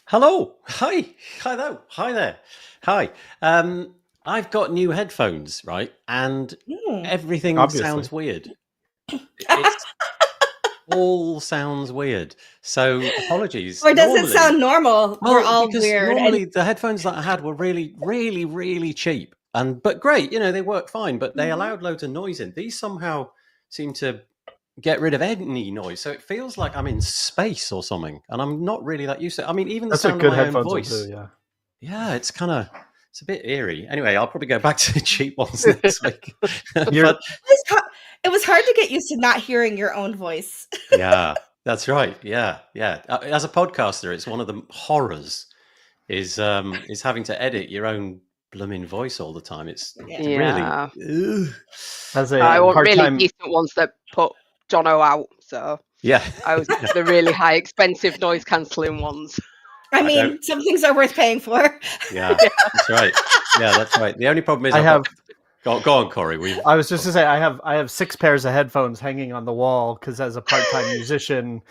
Hello. Hi. Hello. Hi there. Hi. I've got new headphones, right? And everything Obviously. sounds weird. It's all sounds weird. So apologies. Or does it sound normal? We're all because weird. normally the headphones that I had were really, really, really cheap. But great, they work fine, but they allowed loads of noise in. These somehow seem to get rid of any noise, so it feels like I'm in space or something, and I'm not really that used to it. I mean, even the That's what sound good of my own headphones will voice. do, Yeah, it's a bit eerie. Anyway, I'll probably go back to the cheap ones next week. But, It was hard to get used to not hearing your own voice. yeah, that's right. Yeah. As a podcaster, it's one of the horrors is having to edit your own blooming voice all the time. It's really. Ugh. I want really decent ones that put Jono out. So yeah, I was the really high, expensive noise cancelling ones. I mean, some things are worth paying for. Yeah, that's right. Yeah, that's right. The only problem is Go on, Corey. I was just to say I have 6 pairs of headphones hanging on the wall because as a part-time musician,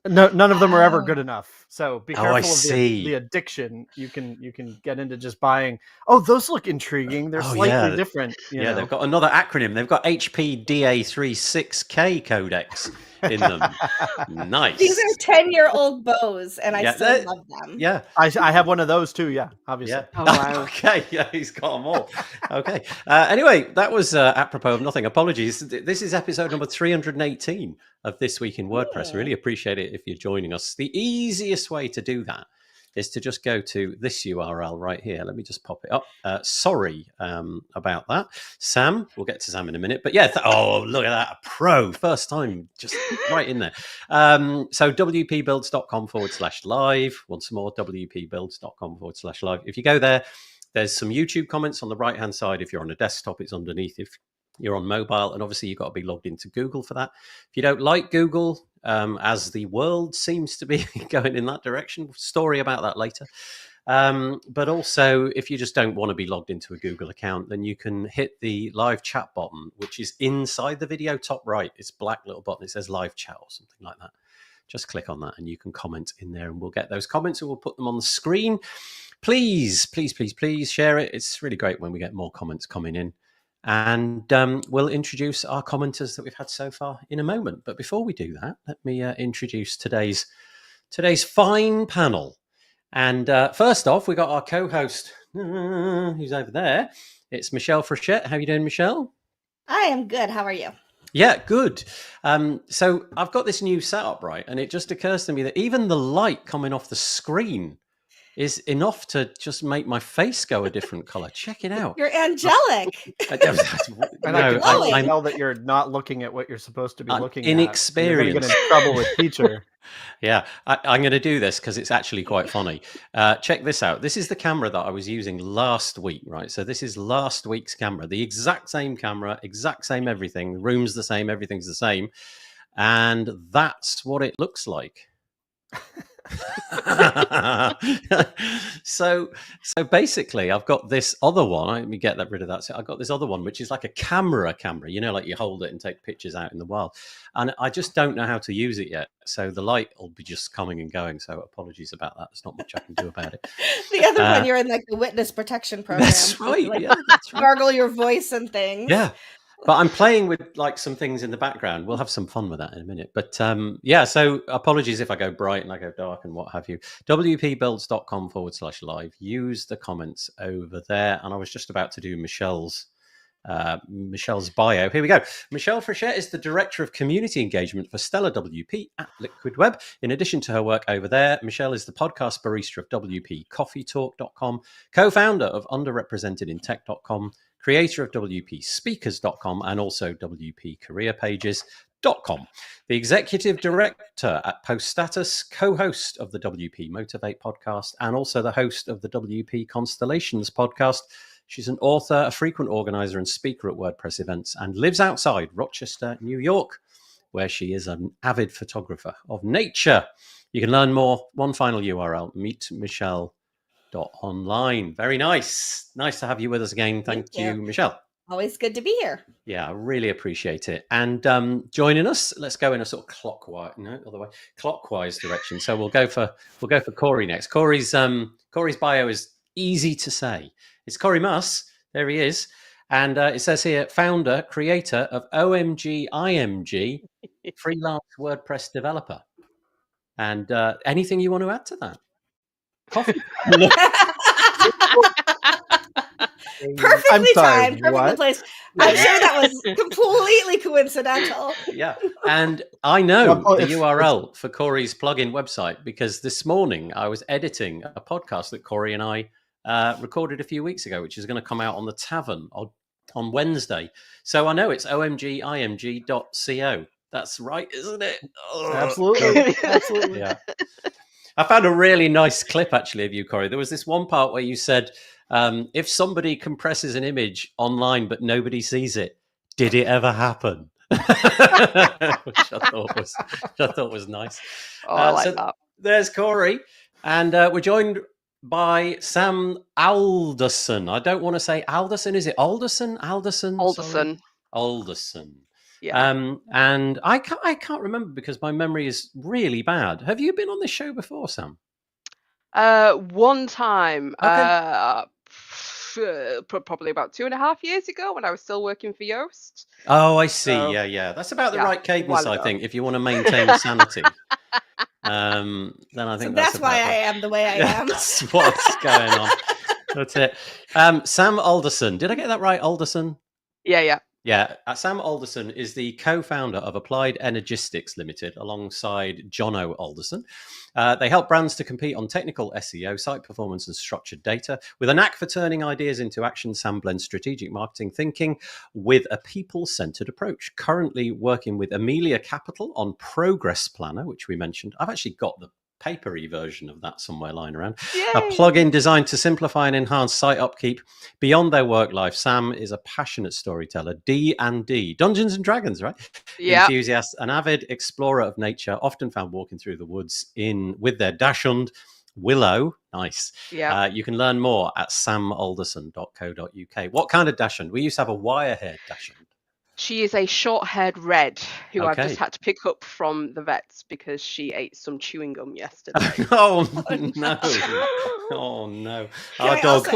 none of them are ever good enough. So be careful of the addiction. You can get into just buying. Oh, those look intriguing. They're slightly different. They've got another acronym. They've got HPDA36K codecs in them. Nice. These are 10-year-old bows, and I still love them. Yeah, I have one of those too. Yeah, obviously. Yeah. Oh, wow. Okay, yeah, he's got them all. Okay. Anyway, that was apropos of nothing. Apologies. This is episode number 318 of This Week in WordPress. I really appreciate it if you're joining us. The easiest way to do that is to just go to this URL right here. Let me just pop it up. Sorry about that. Sam, we'll get to Sam in a minute. But yeah, look at that. A pro. First time, just right in there. So wpbuilds.com/live. Once more, wpbuilds.com/live. If you go there, there's some YouTube comments on the right-hand side. If you're on a desktop, it's underneath. If you're on mobile, and obviously you've got to be logged into Google for that. If you don't like Google, as the world seems to be going in that direction, story about that later. But also, if you just don't want to be logged into a Google account, then you can hit the live chat button, which is inside the video, top right. It's a black little button. It says live chat or something like that. Just click on that and you can comment in there, and we'll get those comments and we'll put them on the screen. Please, please, please, please share it. It's really great when we get more comments coming in. And we'll introduce our commenters that we've had so far in a moment. But before we do that, let me introduce today's fine panel. And first off, we got our co-host, who's over there. It's Michelle Frechette. How are you doing, Michelle? I am good. How are you? Yeah, good. So I've got this new setup, right? And it just occurs to me that even the light coming off the screen is enough to just make my face go a different color. Check it out. You're angelic. I can tell that you're not looking at what you're supposed to be looking inexperienced. You're going to get in trouble with teacher. Yeah, I'm going to do this because it's actually quite funny. Check this out. This is the camera that I was using last week, right? So this is last week's camera. The exact same camera, exact same everything. The room's the same, everything's the same. And that's what it looks like. so basically I've got this other one. Let me get rid of that. So I've got this other one which is like a camera, like you hold it and take pictures out in the wild, and I just don't know how to use it yet, so the light will be just coming and going, so apologies about that. There's not much I can do about it. The other one, you're in like the witness protection program. That's right. Like, yeah, that's right. Gargle your voice and things. Yeah. But I'm playing with like some things in the background. We'll have some fun with that in a minute. But so apologies if I go bright and I go dark and what have you. wpbuilds.com/live. Use the comments over there. And I was just about to do Michelle's bio. Here we go. Michelle Frechette is the Director of Community Engagement for Stellar WP at Liquid Web. In addition to her work over there, Michelle is the podcast barista of WPCoffeeTalk.com, co-founder of underrepresentedintech.com, creator of WPSpeakers.com, and also WPCareerPages.com. The executive director at Post Status, co-host of the WP Motivate podcast, and also the host of the WP Constellations podcast. She's an author, a frequent organizer, and speaker at WordPress events, and lives outside Rochester, New York, where she is an avid photographer of nature. You can learn more. One final URL, meetmichelle.online. Very nice. Nice to have you with us again. Thank you, Michelle. Always good to be here. Yeah, I really appreciate it. And joining us, let's go in a sort of clockwise direction. So we'll go for Corey next. Corey's bio is easy to say. It's Corey Maass. There he is. And it says here, founder, creator of OMG IMG, freelance WordPress developer. And anything you want to add to that? Coffee. Perfectly timed, perfectly placed. I'm sure that was completely coincidental. Yeah, and I know the URL for Corey's plugin website because this morning I was editing a podcast that Corey and I recorded a few weeks ago, which is going to come out on the Tavern on Wednesday. So I know it's omgimg.co. That's right, isn't it? Oh. Absolutely. Absolutely. Yeah. I found a really nice clip, actually, of you, Corey. There was this one part where you said, if somebody compresses an image online but nobody sees it, did it ever happen? Which I thought was nice. Oh, I like that. There's Corey. And we're joined by Sam Alderson. I don't want to say Alderson. Is it Alderson? Alderson? Alderson. Alderson. Yeah. And I can't remember because my memory is really bad. Have you been on this show before, Sam? One time. Okay. Probably about 2.5 years ago when I was still working for Yoast. Oh, I see. So, yeah. That's about the right cadence, I think, if you want to maintain sanity. Then I think that's why I am the way I am. That's what's going on. That's it. Sam Alderson. Did I get that right, Alderson? Yeah. Yeah, Sam Alderson is the co-founder of Applied Energistics Limited alongside Jono Alderson. They help brands to compete on technical SEO, site performance and structured data. With a knack for turning ideas into action, Sam blends strategic marketing thinking with a people-centered approach. Currently working with Amelia Capital on Progress Planner, which we mentioned. I've actually got the papery version of that somewhere lying around. Yay. A plugin designed to simplify and enhance site upkeep beyond their work life. Sam is a passionate storyteller, D&D, Dungeons and Dragons, right? Yeah. Enthusiast, an avid explorer of nature, often found walking through the woods with their dachshund Willow. Nice. Yeah. You can learn more at samalderson.co.uk. What kind of dachshund? We used to have a wire-haired dachshund. She is a short-haired red who I've just had to pick up from the vets because she ate some chewing gum yesterday. Oh, no. Oh, no. Our dog.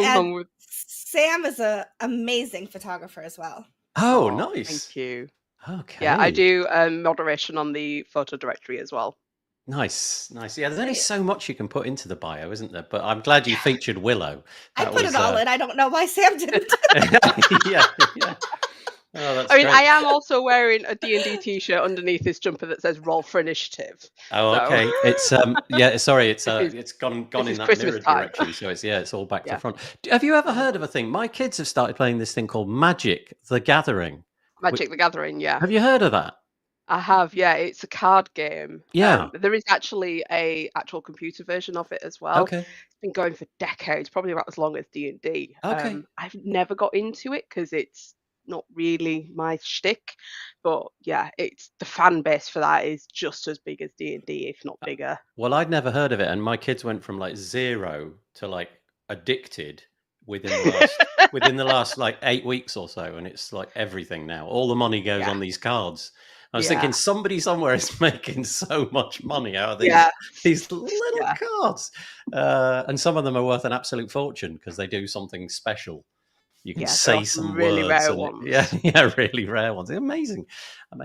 Sam is an amazing photographer as well. Oh, nice. Thank you. Okay. Yeah, I do moderation on the photo directory as well. Nice. Yeah, there's only so much you can put into the bio, isn't there? But I'm glad you featured Willow. I put it all in. I don't know why Sam didn't. Yeah. Oh, I mean, great. I am also wearing a D&D t-shirt underneath this jumper that says "Roll for Initiative." Oh, so. Okay. It's it's gone in that Christmas mirror time. direction. So it's all back to front. Have you ever heard of a thing? My kids have started playing this thing called Magic: The Gathering. Magic: The Gathering, yeah. Have you heard of that? I have, yeah. It's a card game. Yeah. There is actually a actual computer version of it as well. Okay. It's been going for decades, probably about as long as D&D. Okay. I've never got into it because it's not really my shtick, but yeah, it's the fan base for that is just as big as D&D, if not bigger. Well, I'd never heard of it, and my kids went from like 0 to like addicted within the last like 8 weeks or so, and it's like everything now. All the money goes on these cards. I was thinking somebody somewhere is making so much money out of these little cards, and some of them are worth an absolute fortune because they do something special. You can say some really words. Rare ones. Yeah, really rare ones. Amazing.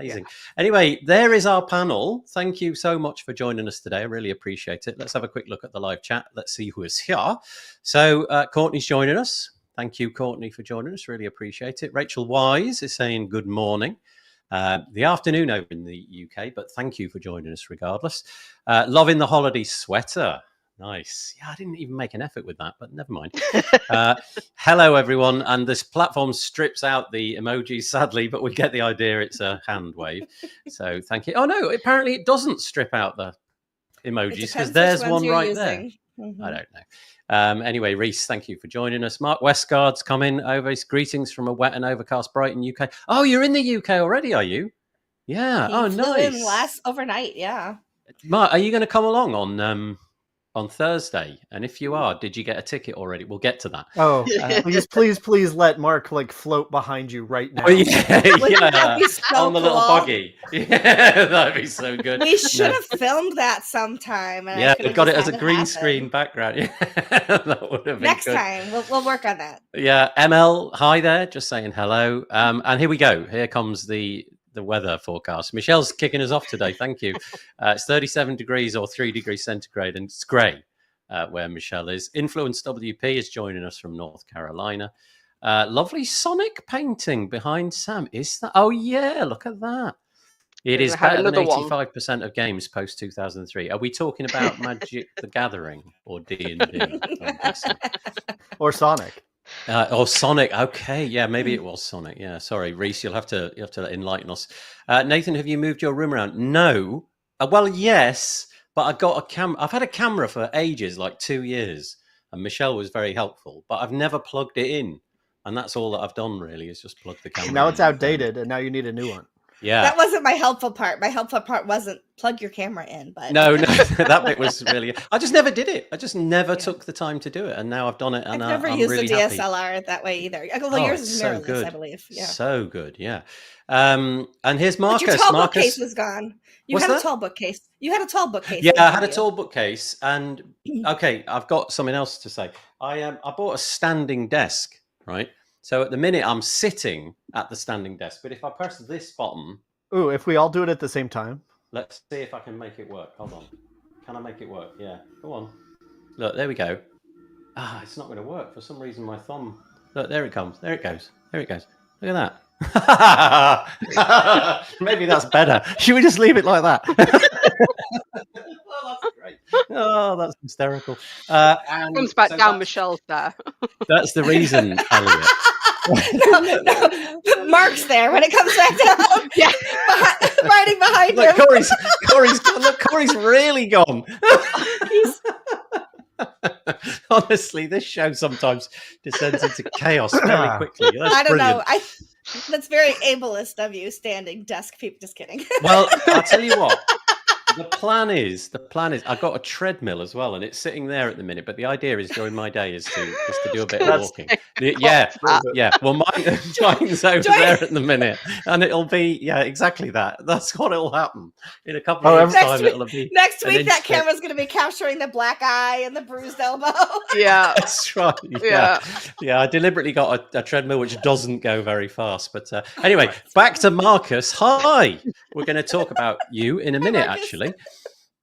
Yeah. Anyway, there is our panel. Thank you so much for joining us today. I really appreciate it. Let's have a quick look at the live chat. Let's see who is here. So Courtney's joining us. Thank you, Courtney, for joining us. Really appreciate it. Rachel Wise is saying good morning. The afternoon over in the UK, but thank you for joining us regardless. Loving the holiday sweater. Nice. Yeah, I didn't even make an effort with that, but never mind. Hello, everyone. And this platform strips out the emojis, sadly, but we get the idea. It's a hand wave. So thank you. Oh, no, apparently it doesn't strip out the emojis because there's one right there. Mm-hmm. I don't know. Anyway, Reese, thank you for joining us. Mark Westgard's coming over. His greetings from a wet and overcast Brighton, UK. Oh, you're in the UK already, are you? Yeah. He flew nice. in overnight, yeah. Mark, are you going to come along on on Thursday. And if you are, did you get a ticket already? We'll get to that. Oh, please let Mark like float behind you right now. Oh, yeah, That'd be so on the little cool. buggy. Yeah, that'd be so good. We should have filmed that sometime. And Yeah, we've got it as a green screen background. Yeah, that would have been Next good. time, we'll work on that. Yeah, ML, hi there. Just saying hello. And here we go. Here comes the weather forecast. Michelle's kicking us off today. Thank you. It's 37 degrees or 3 degrees centigrade, and it's grey where Michelle is. Influence WP is joining us from North Carolina. Lovely Sonic painting behind Sam. Is that? Oh, yeah, look at that. It is better than 85% of games post 2003. Are we talking about Magic the Gathering or D&D? Or Sonic? Or Sonic. Okay, yeah, maybe it was Sonic. Yeah, sorry, Reese, you'll have to enlighten us. Nathan, have you moved your room around? No. Well, yes, but I got a camera. I've had a camera for ages, like 2 years, and Michelle was very helpful. But I've never plugged it in, and that's all that I've done really is just plug the camera. Now it's outdated, and now you need a new one. Yeah, that wasn't my helpful part. My helpful part wasn't plug your camera in, but no, that bit was really. I just never did it. I just never took the time to do it, and now I've done it, and I've never I'm used really the happy. DSLR that way either. Although yours is so mirrorless, good. I believe. Yeah, so good. Yeah. And here's Marcus. But your tall Marcus bookcase was gone. You had a tall bookcase. You had a tall bookcase. Yeah, I had a tall bookcase, and okay, I've got something else to say. I bought a standing desk, right? So at the minute I'm sitting at the standing desk, but if I press this button. Ooh, if we all do it at the same time. Let's see if I can make it work. Hold on. Can I make it work? Yeah. Go on. Look, there we go. It's not going to work. For some reason, my thumb... Look, there it comes. There it goes. There it goes. Look at that. Maybe that's better. Should we just leave it like that? Oh, that's great. Oh, that's hysterical. And comes back down Michelle's there. That's the reason, Elliot. No, Mark's there when it comes back down. Yeah, riding behind him. Corey's really gone. Honestly, this show sometimes descends into chaos very quickly. That's I don't brilliant. know. That's very ableist of you, standing desk people. Just kidding. Well, I'll tell you what. The plan is I got a treadmill as well, and it's sitting there at the minute. But the idea is during my day is to do a bit of walking. Yeah. Well, mine's over there at the minute, and it'll be exactly that. That's what it'll happen in a couple of weeks' time. It'll be next week. That camera's going to be capturing the black eye and the bruised elbow. Yeah, that's right. Yeah. I deliberately got a treadmill which doesn't go very fast. But anyway, back to Marcus. Hi. We're going to talk about you in a minute, actually.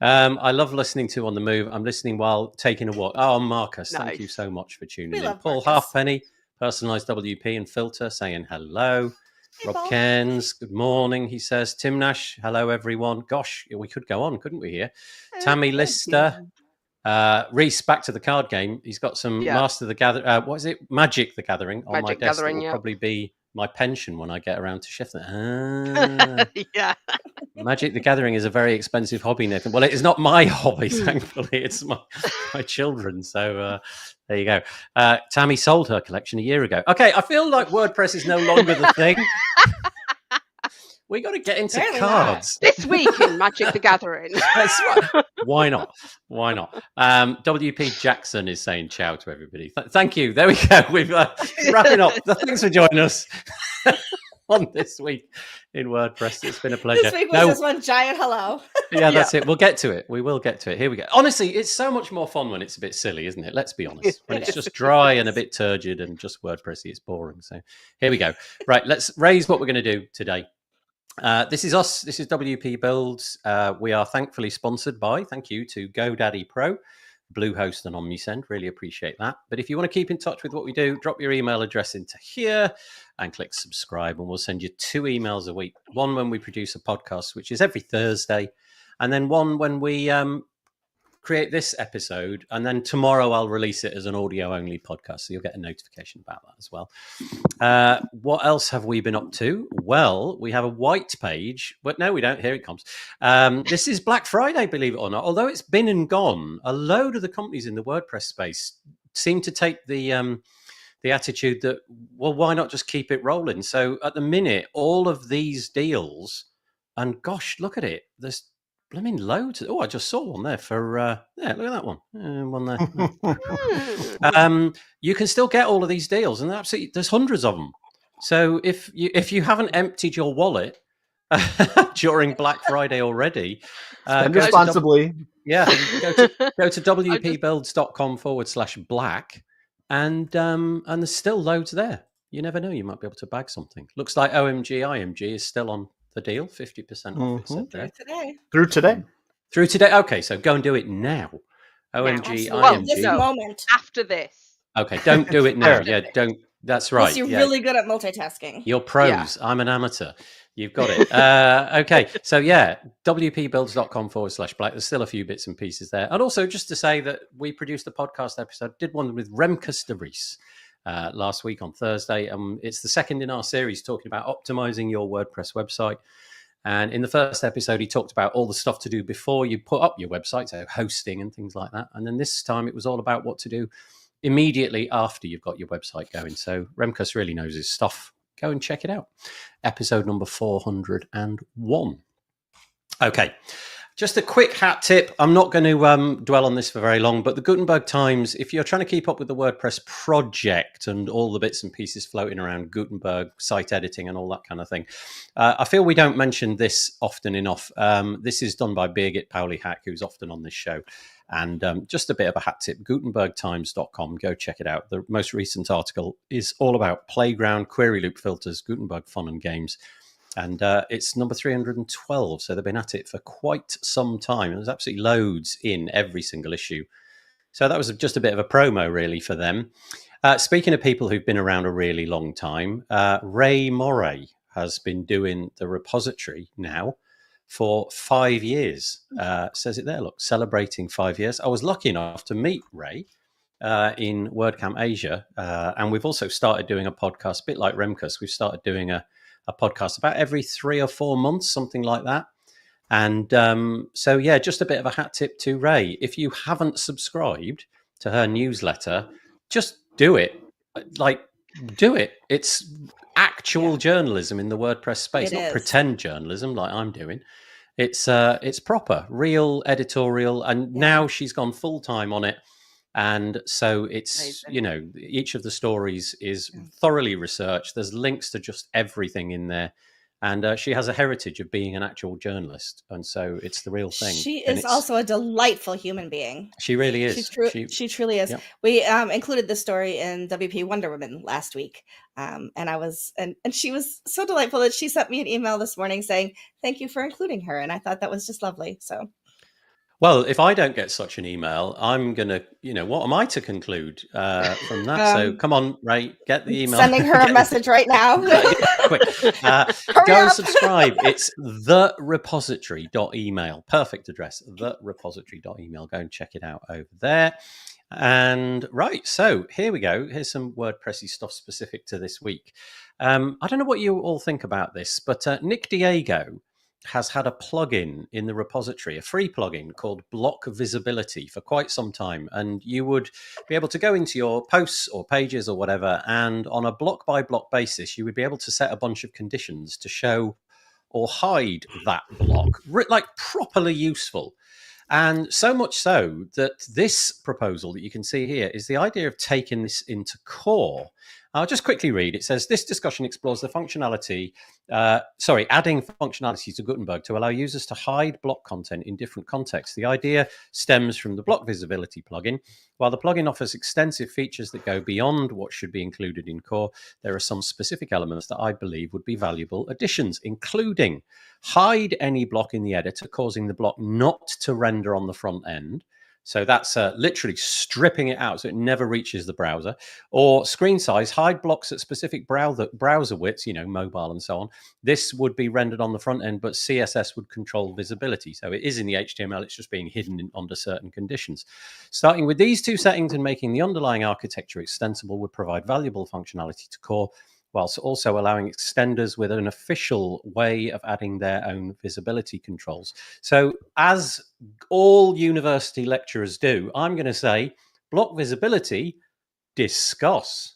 I love listening to On the Move. I'm listening while taking a walk. Oh, Marcus, thank you so much for tuning in. Paul Halfpenny, Personalised WP and Filter, saying hello. Hey, Rob Cairns, good morning, he says. Tim Nash, hello, everyone. Gosh, we could go on, couldn't we, here? Tammy Lister. Reese, back to the card game. He's got some Master the Gathering. What is it? Magic the Gathering on my desk. It will probably be my pension when I get around to shifting. Yeah. Magic the Gathering is a very expensive hobby, Nathan. Well, it is not my hobby, thankfully. It's my children. So there you go. Tammy sold her collection a year ago. Okay, I feel like WordPress is no longer the thing. We got to get into cards. This week in Magic the Gathering. That's right. Why not? WP Jackson is saying ciao to everybody. Thank you. There we go. We're wrapping up. Thanks for joining us on This Week in WordPress. It's been a pleasure. This week was just one giant hello. Yeah, that's it. We'll get to it. We will get to it. Here we go. Honestly, it's so much more fun when it's a bit silly, isn't it? Let's be honest. When it's just dry and a bit turgid and just WordPressy, it's boring. So here we go. Right, let's raise what we're going to do today. This is us. This is WP Builds. We are thankfully sponsored by, thank you to GoDaddy Pro, Bluehost and OmniSend. Really appreciate that. But if you want to keep in touch with what we do, drop your email address into here and click subscribe, and we'll send you 2 emails a week. One when we produce a podcast, which is every Thursday, and then one when we create this episode, and then tomorrow I'll release it as an audio-only podcast, so you'll get a notification about that as well. What else have we been up to? Well, we have a white page, but no, we don't. Here it comes. This is Black Friday, believe it or not. Although it's been and gone, a load of the companies in the WordPress space seem to take the attitude that, well, why not just keep it rolling? So at the minute, all of these deals, and gosh, look at it. There's blooming loads. Oh, I just saw one there for yeah, look at that one. One there. You can still get all of these deals, and there's hundreds of them. So if you haven't emptied your wallet during Black Friday already, spend responsibly. Go to wpbuilds.com/black, and there's still loads there. You never know, you might be able to bag something. Looks like IMG is still on the deal, 50% off. It said there. Through today. Okay, so go and do it now. OMG, IMG. This moment. After this. Okay, don't do it now. Yeah, don't. That's right. Unless you're really good at multitasking. You're pros. Yeah. I'm an amateur. You've got it. Okay, so yeah, wpbuilds.com/black. There's still a few bits and pieces there. And also just to say that we produced a podcast episode, did one with Remkes de Vries last week on Thursday. It's the second in our series talking about optimizing your WordPress website. And in the first episode, he talked about all the stuff to do before you put up your website, so hosting and things like that. And then this time it was all about what to do immediately after you've got your website going. So Remkes really knows his stuff. Go and check it out. Episode number 401. Okay. Just a quick hat tip. I'm not going to dwell on this for very long, but the Gutenberg Times, if you're trying to keep up with the WordPress project and all the bits and pieces floating around Gutenberg, site editing and all that kind of thing, I feel we don't mention this often enough. This is done by Birgit Pauli-Hack, who's often on this show. And just a bit of a hat tip, gutenbergtimes.com, go check it out. The most recent article is all about Playground, query loop filters, Gutenberg fun and games. And it's number 312, so they've been at it for quite some time. And there's absolutely loads in every single issue. So that was just a bit of a promo, really, for them. Speaking of people who've been around a really long time, Ray Moray has been doing the repository now for 5 years. Says it there, look, celebrating 5 years. I was lucky enough to meet Ray in WordCamp Asia. And we've also started doing a podcast, a bit like Remkes. We've started doing a podcast about every 3 or 4 months, something like that. And so, yeah, just a bit of a hat tip to Ray. If you haven't subscribed to her newsletter, just do it. Do it. It's actual journalism in the WordPress space, not pretend journalism like I'm doing. It's proper, real editorial. And now she's gone full time on it. And so it's, amazing. Each of the stories is thoroughly researched. There's links to just everything in there. And she has a heritage of being an actual journalist. And so it's the real thing. She is also a delightful human being. She really is. She truly is. Yep. We included this story in WP Wonder Woman last week. And she was so delightful that she sent me an email this morning saying, thank you for including her. And I thought that was just lovely. So. Well, if I don't get such an email, I'm going to, what am I to conclude from that? So come on, Ray, get the email. Sending her a message right now. Quick. Go and subscribe. It's therepository.email. Perfect address, therepository.email. Go and check it out over there. And right, so here we go. Here's some WordPressy stuff specific to this week. I don't know what you all think about this, but Nick Diego has had a plugin in the repository, a free plugin called Block Visibility for quite some time. And you would be able to go into your posts or pages or whatever, and on a block by block basis, you would be able to set a bunch of conditions to show or hide that block, like properly useful. And so much so that this proposal that you can see here is the idea of taking this into core. I'll just quickly read. It says, this discussion explores the functionality, adding functionality to Gutenberg to allow users to hide block content in different contexts. The idea stems from the Block Visibility plugin. While the plugin offers extensive features that go beyond what should be included in core, there are some specific elements that I believe would be valuable additions, including hide any block in the editor, causing the block not to render on the front end. So that's literally stripping it out so it never reaches the browser. Or screen size, hide blocks at specific browser widths, mobile and so on. This would be rendered on the front end, but CSS would control visibility. So it is in the HTML, it's just being hidden under certain conditions. Starting with these two settings and making the underlying architecture extensible would provide valuable functionality to core, whilst also allowing extenders with an official way of adding their own visibility controls. So as all university lecturers do, I'm going to say block visibility, discuss.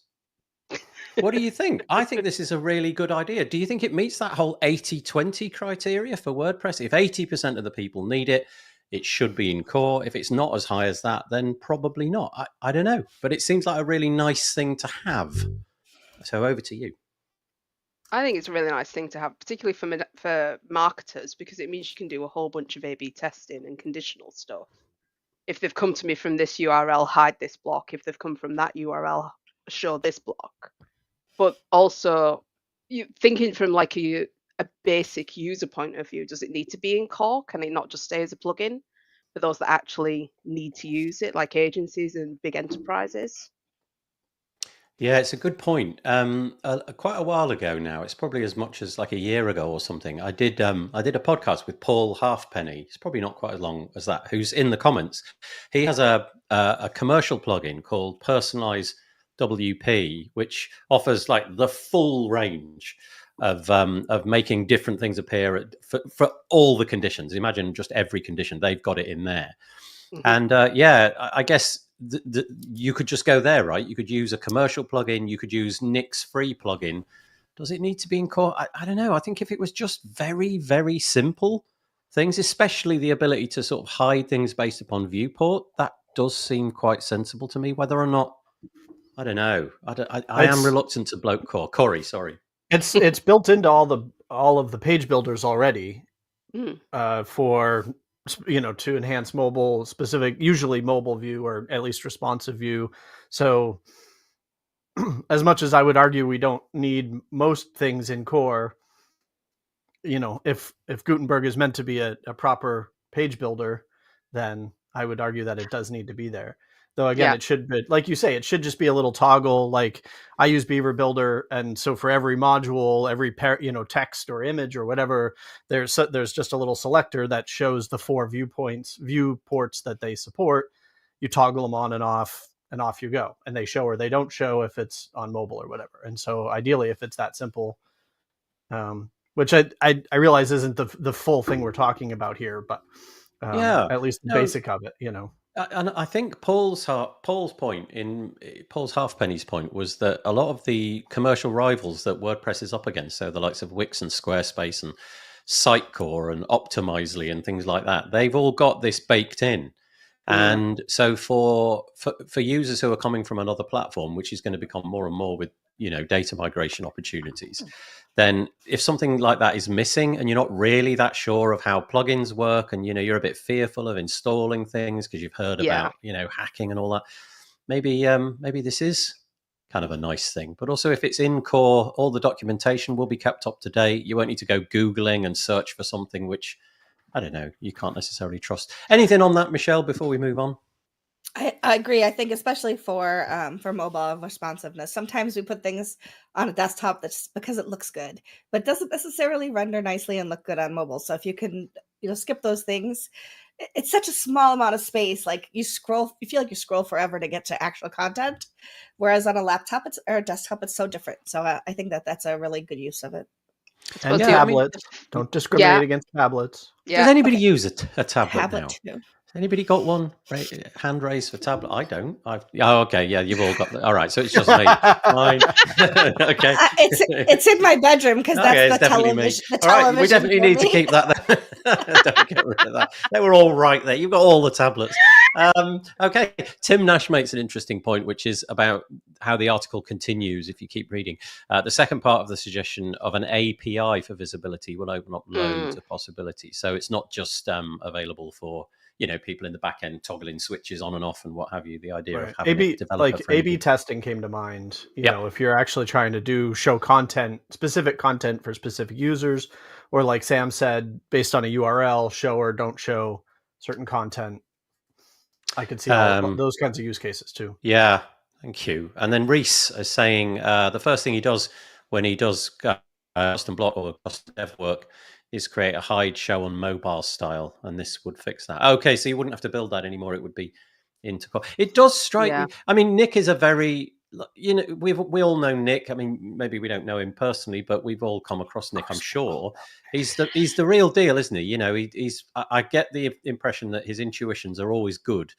What do you think? I think this is a really good idea. Do you think it meets that whole 80-20 criteria for WordPress? If 80% of the people need it, it should be in core. If it's not as high as that, then probably not. I don't know. But it seems like a really nice thing to have. So over to you. I think it's a really nice thing to have, particularly for marketers, because it means you can do a whole bunch of A/B testing and conditional stuff. If they've come to me from this URL, hide this block. If they've come from that URL, show this block. But also, you thinking from like a basic user point of view, does it need to be in core? Can it not just stay as a plugin for those that actually need to use it, like agencies and big enterprises? Yeah, it's a good point. Quite a while ago now, it's probably as much as like a year ago or something. I did a podcast with Paul Halfpenny. It's probably not quite as long as that. Who's in the comments? He has a commercial plugin called Personalize WP, which offers like the full range of making different things appear for all the conditions. Imagine just every condition, they've got it in there. Mm-hmm. And I guess you could just go there, right? You could use a commercial plugin. You could use Nick's free plugin. Does it need to be in core? I don't know. I think if it was just very, very simple things, especially the ability to sort of hide things based upon viewport, that does seem quite sensible to me. Whether or not, I don't know. I am reluctant to bloat core. Corey, sorry. It's built into all of the page builders already for, to enhance mobile specific, usually mobile view or at least responsive view. So as much as I would argue we don't need most things in core, if Gutenberg is meant to be a proper page builder, then I would argue that it does need to be there. Though again, it should be, like you say, it should just be a little toggle. Like I use Beaver Builder, and so for every module, every text or image or whatever, there's just a little selector that shows the 4 viewports that they support. You toggle them on and off you go, and they show or they don't show if it's on mobile or whatever. And so ideally, if it's that simple, which I realize isn't the full thing we're talking about here, but at least the basic of it, And I think Paul's Halfpenny's point was that a lot of the commercial rivals that WordPress is up against, so the likes of Wix and Squarespace and Sitecore and Optimizely and things like that, they've all got this baked in. And so for users who are coming from another platform, which is going to become more and more with data migration opportunities, then if something like that is missing and you're not really that sure of how plugins work, and you're a bit fearful of installing things because you've heard about hacking and all that, maybe this is kind of a nice thing. But also, if it's in core, all the documentation will be kept up to date. You won't need to go Googling and search for something which, I don't know, you can't necessarily trust. Anything on that, Michelle, before we move on? I agree. I think especially for mobile responsiveness, sometimes we put things on a desktop that's because it looks good, but doesn't necessarily render nicely and look good on mobile. So if you can, skip those things, it's such a small amount of space. Like you feel like you scroll forever to get to actual content, whereas on a laptop or a desktop, it's so different. So I think that's a really good use of it. And tablets. Don't discriminate against tablets. Yeah. Does anybody use a tablet now? Too. Anybody got one? Hand raised for tablet? I don't. Okay. Yeah, you've all got that. All right. So it's just me. Fine. Okay. It's in my bedroom because that's the television. All right. We definitely need to keep that there. Don't get rid of that. They were all right there. You've got all the tablets. Okay. Tim Nash makes an interesting point, which is about how the article continues if you keep reading. The second part of the suggestion of an API for visibility will open up loads of possibilities. So it's not just available for people in the back end toggling switches on and off and what have you. The idea of having it developer friendly. A/B testing came to mind. You know, if you're actually trying to show specific content for specific users, or like Sam said, based on a URL, show or don't show certain content. I could see those kinds of use cases too. Yeah, thank you. And then Reese is saying the first thing he does when he does custom block or custom dev work is create a hide show on mobile style, and this would fix that. Okay, so you wouldn't have to build that anymore. It would be into core. It does strike me. I mean, Nick is a very, we all know Nick. I mean, maybe we don't know him personally, but we've all come across Nick, I'm sure. He's the real deal, isn't he? I get the impression that his intuitions are always good.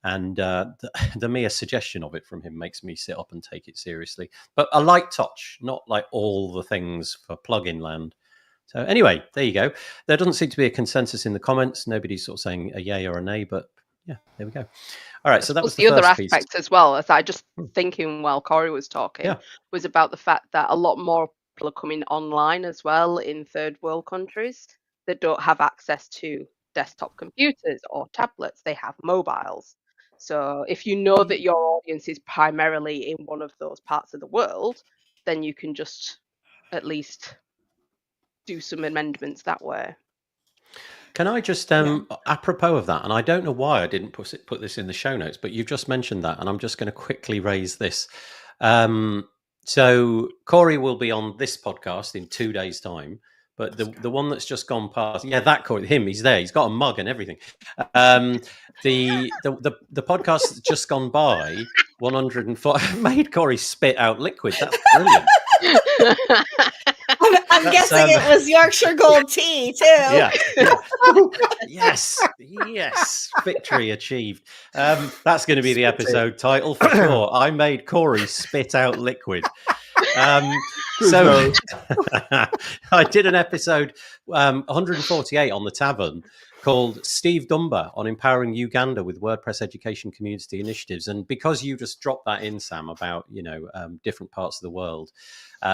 And the mere suggestion of it from him makes me sit up and take it seriously. But a light touch, not like all the things for plugin land. So anyway, there you go. There doesn't seem to be a consensus in the comments. Nobody's sort of saying a yay or a nay, but yeah, there we go. All right, so that was the other first piece. aspect as well, as I just thinking while Corey was talking, was about the fact that a lot more people are coming online as well in third world countries that don't have access to desktop computers or tablets. They have mobiles. So if you know that your audience is primarily in one of those parts of the world, then you can just at least do some amendments that way. Can I just, apropos of that, and I don't know why I didn't put this in the show notes, but you've just mentioned that, and I'm just going to quickly raise this. So Corey will be on this podcast in 2 days' time, but the one that's just gone past, that Corey, he's there, he's got a mug and everything. The podcast that's just gone by, 104, made Corey spit out liquid. That's brilliant. I'm guessing it was Yorkshire Gold tea too. Yeah. Yes. Victory achieved. That's going to be the episode title for sure. I made Corey spit out liquid. So I did an episode 148 on the Tavern called Steve Dunbar on empowering Uganda with WordPress education community initiatives. And because you just dropped that in, Sam, about different parts of the world,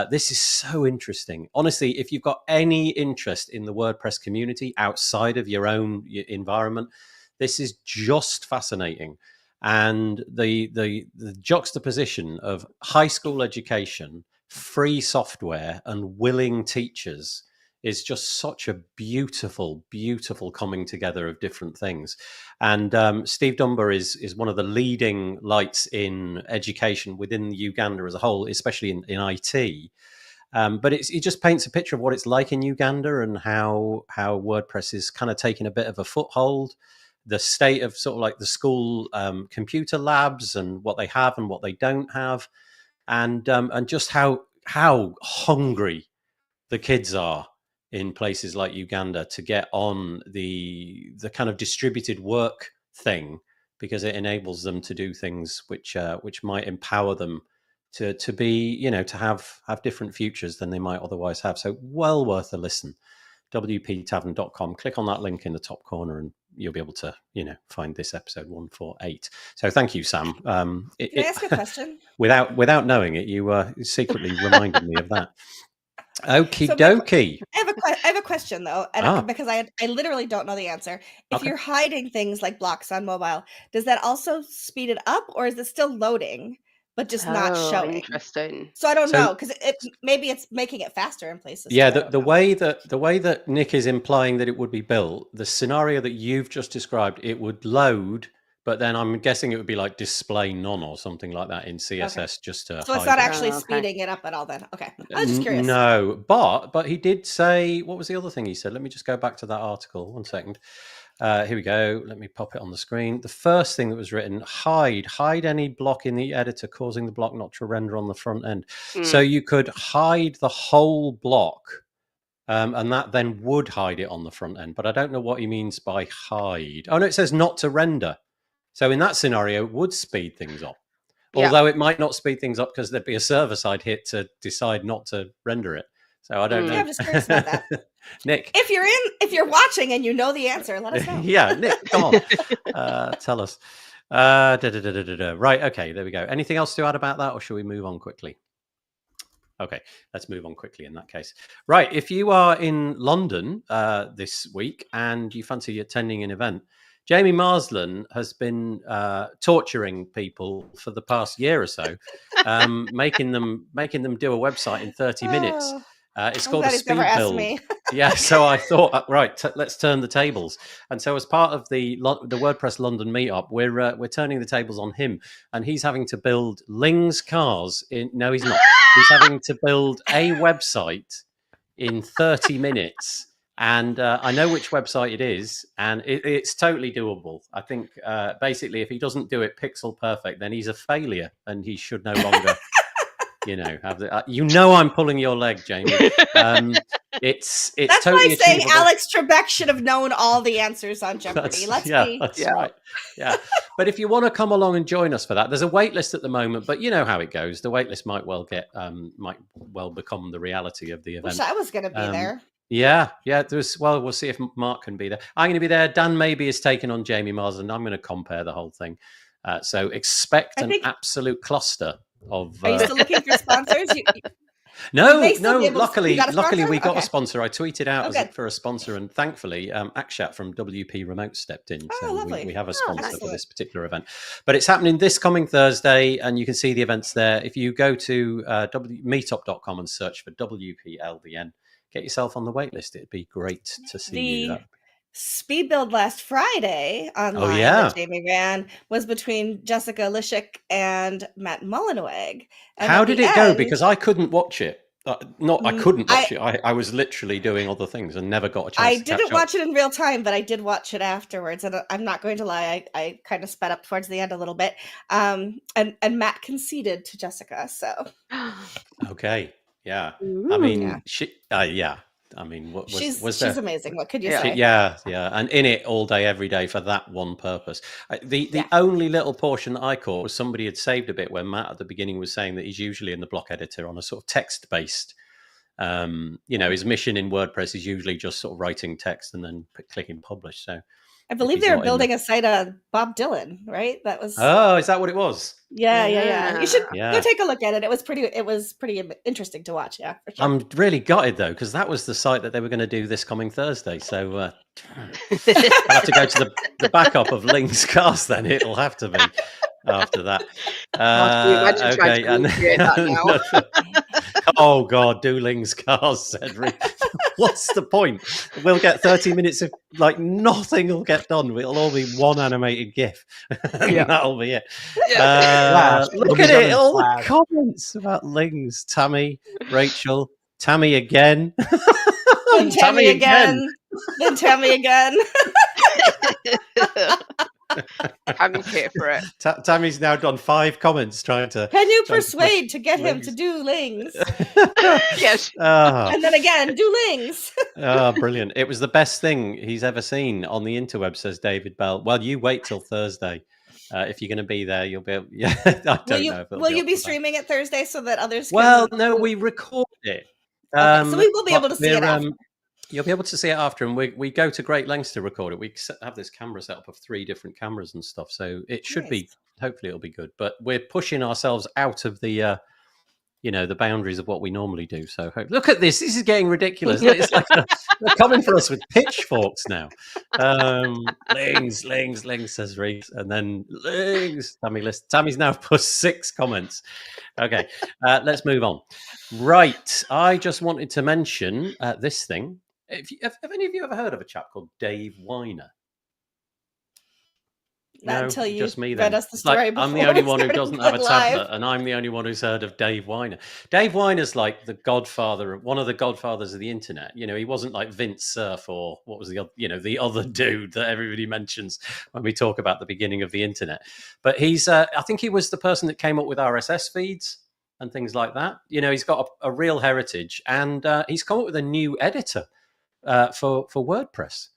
this is so interesting. Honestly, if you've got any interest in the WordPress community outside of your own environment, this is just fascinating. And the juxtaposition of high school education, free software, and willing teachers is just such a beautiful, beautiful coming together of different things. And Steve Dunbar is one of the leading lights in education within Uganda as a whole, especially in IT. But it just paints a picture of what it's like in Uganda and how WordPress is kind of taking a bit of a foothold, the state of sort of like the school computer labs and what they have and what they don't have, and just how hungry the kids are in places like Uganda to get on the kind of distributed work thing, because it enables them to do things which might empower them to be, to have different futures than they might otherwise have. So well worth a listen. wptavern.com. Click on that link in the top corner and you'll be able to, find this episode 148. So thank you, Sam. Can I ask a question? Without knowing it, you secretly reminded me of that. Okie dokie. I have a question though, and because I literally don't know the answer. If you're hiding things like blocks on mobile, does that also speed it up, or is it still loading but just not showing? Interesting. So I don't know, because maybe it's making it faster in places. Yeah, the way that Nick is implying that it would be built, the scenario that you've just described, it would load. But then I'm guessing it would be like display none or something like that in CSS just to. So it's not actually speeding it up at all then. Okay. I was just curious. No, but he did say, what was the other thing he said? Let me just go back to that article. 1 second. Here we go. Let me pop it on the screen. The first thing that was written, hide any block in the editor causing the block not to render on the front end. So you could hide the whole block. And that then would hide it on the front end. But I don't know what he means by hide. Oh, no, it says not to render. So in that scenario, it would speed things up. Although it might not speed things up because there'd be a server-side hit to decide not to render it. So I don't know. I'm just curious about that. Nick. If you're watching and you know the answer, let us know. Yeah, Nick, come on. Tell us. Right, okay, there we go. Anything else to add about that, or should we move on quickly? Okay, let's move on quickly in that case. Right, if you are in London this week and you fancy attending an event, Jamie Marsland has been torturing people for the past year or so, making them do a website in 30 minutes. It's called a speed build. Yeah, so I thought, let's turn the tables. And so as part of the WordPress London meetup, we're turning the tables on him, and he's having to build Ling's cars. No, he's not. He's having to build a website in 30 minutes. And I know which website it is, and it's totally doable. I think basically if he doesn't do it pixel perfect, then he's a failure, and he should no longer, have the. I'm pulling your leg, Jamie. It's That's totally why I say achievable. Alex Trebek should have known all the answers on Jeopardy. That's right. Yeah. But if you want to come along and join us for that, there's a wait list at the moment, but you know how it goes. The wait list might well become the reality of the event. Wish I was going to be there. Yeah. We'll see if Mark can be there. I'm going to be there. Dan maybe is taking on Jamie Mars, and I'm going to compare the whole thing. So expect an absolute cluster of. Are you still looking for sponsors? No. Luckily, we got a sponsor. I tweeted out for a sponsor, and thankfully, Akshat from WP Remote stepped in. So we have a sponsor for this particular event. But it's happening this coming Thursday, and you can see the events there. If you go to meetup.com and search for WPLBN, get yourself on the wait list. It'd be great to see you. Speed build last Friday online that Jamie ran was between Jessica Lishik and Matt Mullenweg. How did it go? Because I couldn't watch it. I couldn't watch it. I was literally doing other things and never got a chance to catch up. I didn't watch it in real time, but I did watch it afterwards. And I'm not going to lie, I kind of sped up towards the end a little bit. And Matt conceded to Jessica, so. Okay, yeah. Ooh, I mean, I mean, she's amazing. What could you say? Yeah, and in it all day, every day for that one purpose. The only little portion that I caught was somebody had saved a bit where Matt at the beginning was saying that he's usually in the block editor on a sort of text-based. His mission in WordPress is usually just sort of writing text and then clicking publish. So I believe they were building a site on Bob Dylan, right? That was. Oh, is that what it was? Yeah. You should go take a look at it. It was pretty interesting to watch. Yeah, for sure. I'm really gutted though, because that was the site that they were going to do this coming Thursday. So I'll have to go to the backup of Ling's cast. Then it'll have to be after that. Oh God, do Ling's cast, Cedric. What's the point? We'll get 30 minutes of nothing will get done. It'll all be one animated GIF. That'll be it. Look at it, all the comments about Lings. Tammy, Rachel, Tammy again. Then Tammy again. Then Tammy again. Tammy's here for it. Tammy's now done 5 comments trying to. Can you persuade to get him to do Lings? Yes. And then again, do Lings. Brilliant. It was the best thing he's ever seen on the interweb, says David Bell. Well, you wait till Thursday. If you're going to be there, you'll be able. Yeah, I don't know. Will you be streaming it Thursday so that others can? Well, no, we record it. Okay, so we will be able to see it after. You'll be able to see it after, and we go to great lengths to record it. We have this camera set up of 3 different cameras and stuff, so it should be. Hopefully, it'll be good. But we're pushing ourselves out of the, the boundaries of what we normally do. So look at this. This is getting ridiculous. It's like they're coming for us with pitchforks now. Lings, says Reese, and then Lings. Tammy's now put 6 comments. Okay, let's move on. Right, I just wanted to mention this thing. Have any of you ever heard of a chap called Dave Weiner? Not until you just me, read us the story before. I'm the only one who doesn't have a tablet, and I'm the only one who's heard of Dave Weiner. Dave Weiner's like the godfather, one of the godfathers of the internet. He wasn't like Vince Cerf or what was the other dude that everybody mentions when we talk about the beginning of the internet. But he's, I think he was the person that came up with RSS feeds and things like that. He's got a real heritage, and he's come up with a new editor for WordPress,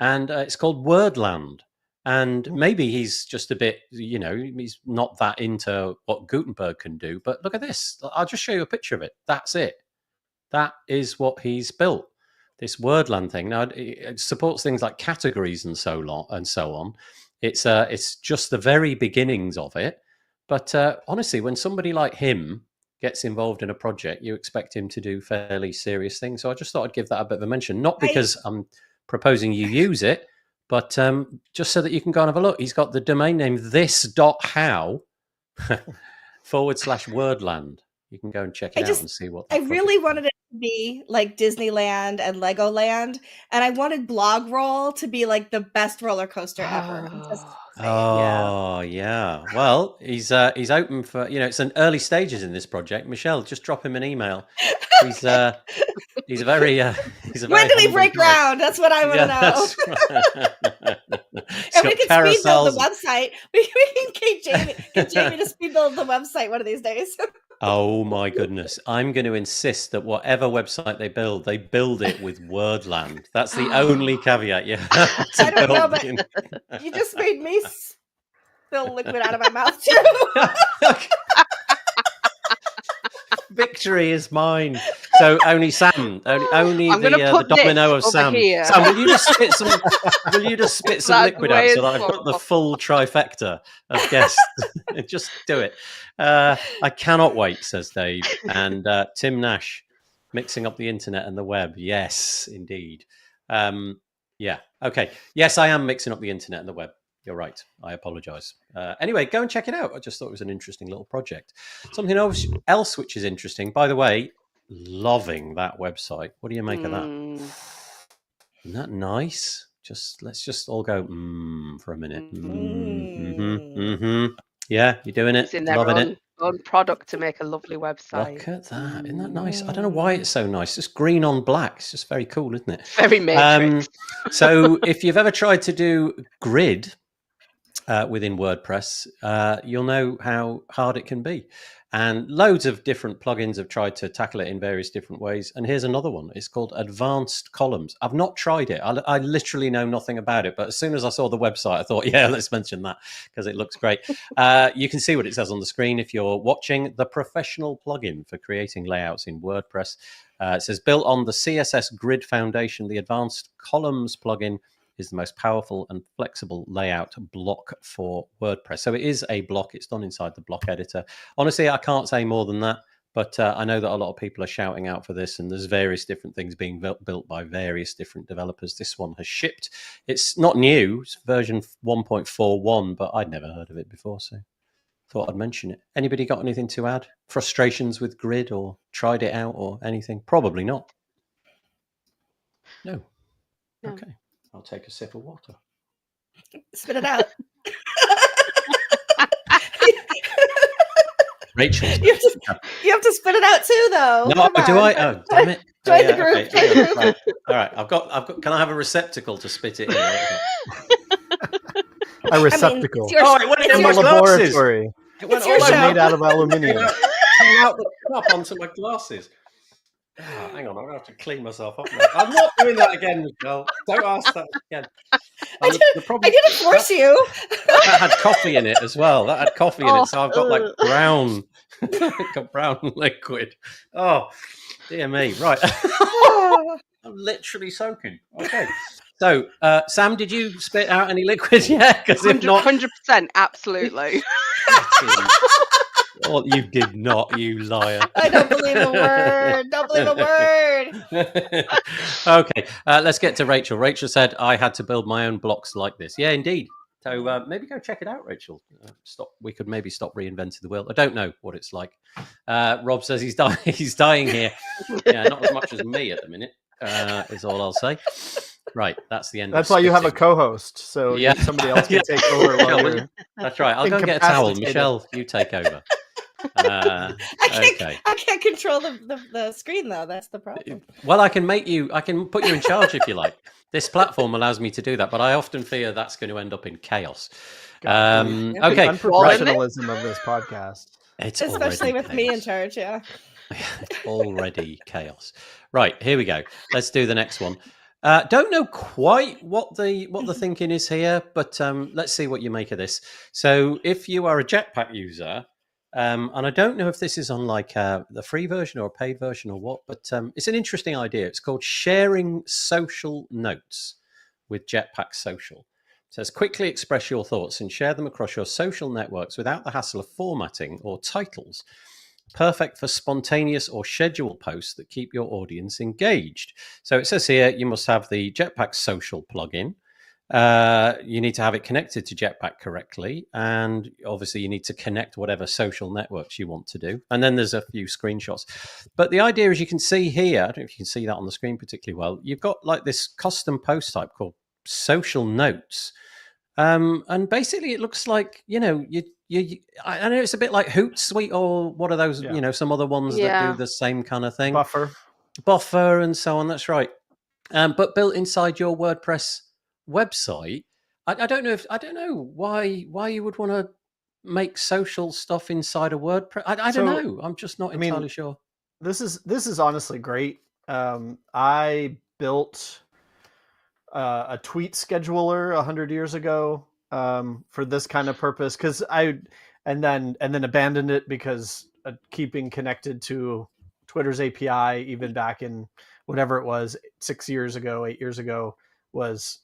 and it's called Wordland. And maybe he's just a bit, he's not that into what Gutenberg can do. But look at this. I'll just show you a picture of it. That's it. That is what he's built, this Wordland thing. Now, it supports things like categories and so on. It's just the very beginnings of it. But honestly, when somebody like him gets involved in a project, you expect him to do fairly serious things. So I just thought I'd give that a bit of a mention. Not because I'm proposing you use it, but just so that you can go and have a look. He's got the domain name this.how /Wordland. You can go and check it out and see what. I really wanted it to be like Disneyland and Legoland, and I wanted Blogroll to be like the best roller coaster ever. Yeah. Well, he's open for it's an early stages in this project. Michelle, just drop him an email. He's a very when do we break ground? That's what I want to know. And we can speed build the website. We can get Jamie to speed build the website one of these days. Oh my goodness. I'm going to insist that whatever website they build it with Wordland. That's the only caveat you have to I don't know, build but you just made me spill liquid out of my mouth too. Victory is mine. So only Sam, only the domino of Sam. Here. Sam, will you just spit some? Will you just spit some liquid out so that I've got the full trifecta of guests? Just do it. I cannot wait, says Dave. And Tim Nash, mixing up the internet and the web. Yes, indeed. Yeah. Okay. Yes, I am mixing up the internet and the web. You're right. I apologize. Anyway, go and check it out. I just thought it was an interesting little project. Something else which is interesting. By the way, loving that website. What do you make of that? Isn't that nice? Let's just all go for a minute. Yeah, you're doing it. It's in their own product to make a lovely website. Look at that. Isn't that nice? I don't know why it's so nice. It's green on black. It's just very cool, isn't it? Very Matrix. So if you've ever tried to do grid within WordPress, you'll know how hard it can be. And loads of different plugins have tried to tackle it in various different ways. And here's another one. It's called Advanced Columns. I've not tried it. I literally know nothing about it. But as soon as I saw the website, I thought, yeah, let's mention that because it looks great. You can see what it says on the screen if you're watching. The professional plugin for creating layouts in WordPress. It says, built on the CSS Grid Foundation, the Advanced Columns plugin is the most powerful and flexible layout block for WordPress. So it is a block. It's done inside the block editor. Honestly, I can't say more than that, but I know that a lot of people are shouting out for this, and there's various different things being built by various different developers. This one has shipped. It's not new. It's version 1.41, but I'd never heard of it before, so thought I'd mention it. Anybody got anything to add? Frustrations with Grid or tried it out or anything? Probably not. No. Okay. I'll take a sip of water. Spit it out. Rachel. You have to spit it out too, though. No, do I? Oh, damn it. Join the group. Okay. Join the group. Right. All right. I've got. Can I have a receptacle to spit it in? A receptacle. It went in my laboratory. It went all made out of aluminium. Came out the top onto my glasses. Oh, hang on, I'm going to have to clean myself up now. I'm not doing that again, Michelle. Don't ask that again. I didn't force you. That had coffee in it as well. That had coffee in it, so I've got like brown liquid. Oh, dear me. Right. I'm literally soaking. Okay. So, Sam, did you spit out any liquid yet? Because if not, 100%, absolutely. Oh, you did not, you liar. I don't believe a word. Don't believe a word. Okay, let's get to Rachel. Rachel said, I had to build my own blocks like this. Yeah, indeed. So maybe go check it out, Rachel. We could maybe stop reinventing the wheel. I don't know what it's like. Rob says he's dying here. Yeah, not as much as me at the minute, is all I'll say. Right, that's the end. That's why you have a co-host, so somebody else can take over. That's right. I'll go and get a towel. Michelle, you take over. I can't control the screen though. That's the problem. Well, I can put you in charge if you like. This platform allows me to do that, but I often fear that's going to end up in chaos. Okay, unprofessionalism of this podcast. It's especially with chaos. Me in charge. Yeah, it's already chaos. Right, here we go. Let's do the next one. Don't know quite what the thinking is here, but let's see what you make of this. So, if you are a Jetpack user. And I don't know if this is on like the free version or a paid version or what, but it's an interesting idea. It's called sharing social notes with Jetpack Social. It says, quickly express your thoughts and share them across your social networks without the hassle of formatting or titles. Perfect for spontaneous or scheduled posts that keep your audience engaged. So it says here, you must have the Jetpack Social plugin. You need to have it connected to Jetpack correctly, and obviously you need to connect whatever social networks you want to do, and then there's a few screenshots. But the idea is, you can see here, I don't know if you can see that on the screen particularly well, you've got like this custom post type called social notes, and basically it looks like, you know, I know it's a bit like Hootsuite or what are those, you know, some other ones that do the same kind of thing, buffer and so on. That's right. But built inside your WordPress website. I don't know why you would want to make social stuff inside a WordPress? I don't know. I'm just not entirely sure. This is honestly great. I built a tweet scheduler 100 years ago for this kind of purpose, because and then abandoned it because keeping connected to Twitter's API, even back in whatever it was, 8 years ago, was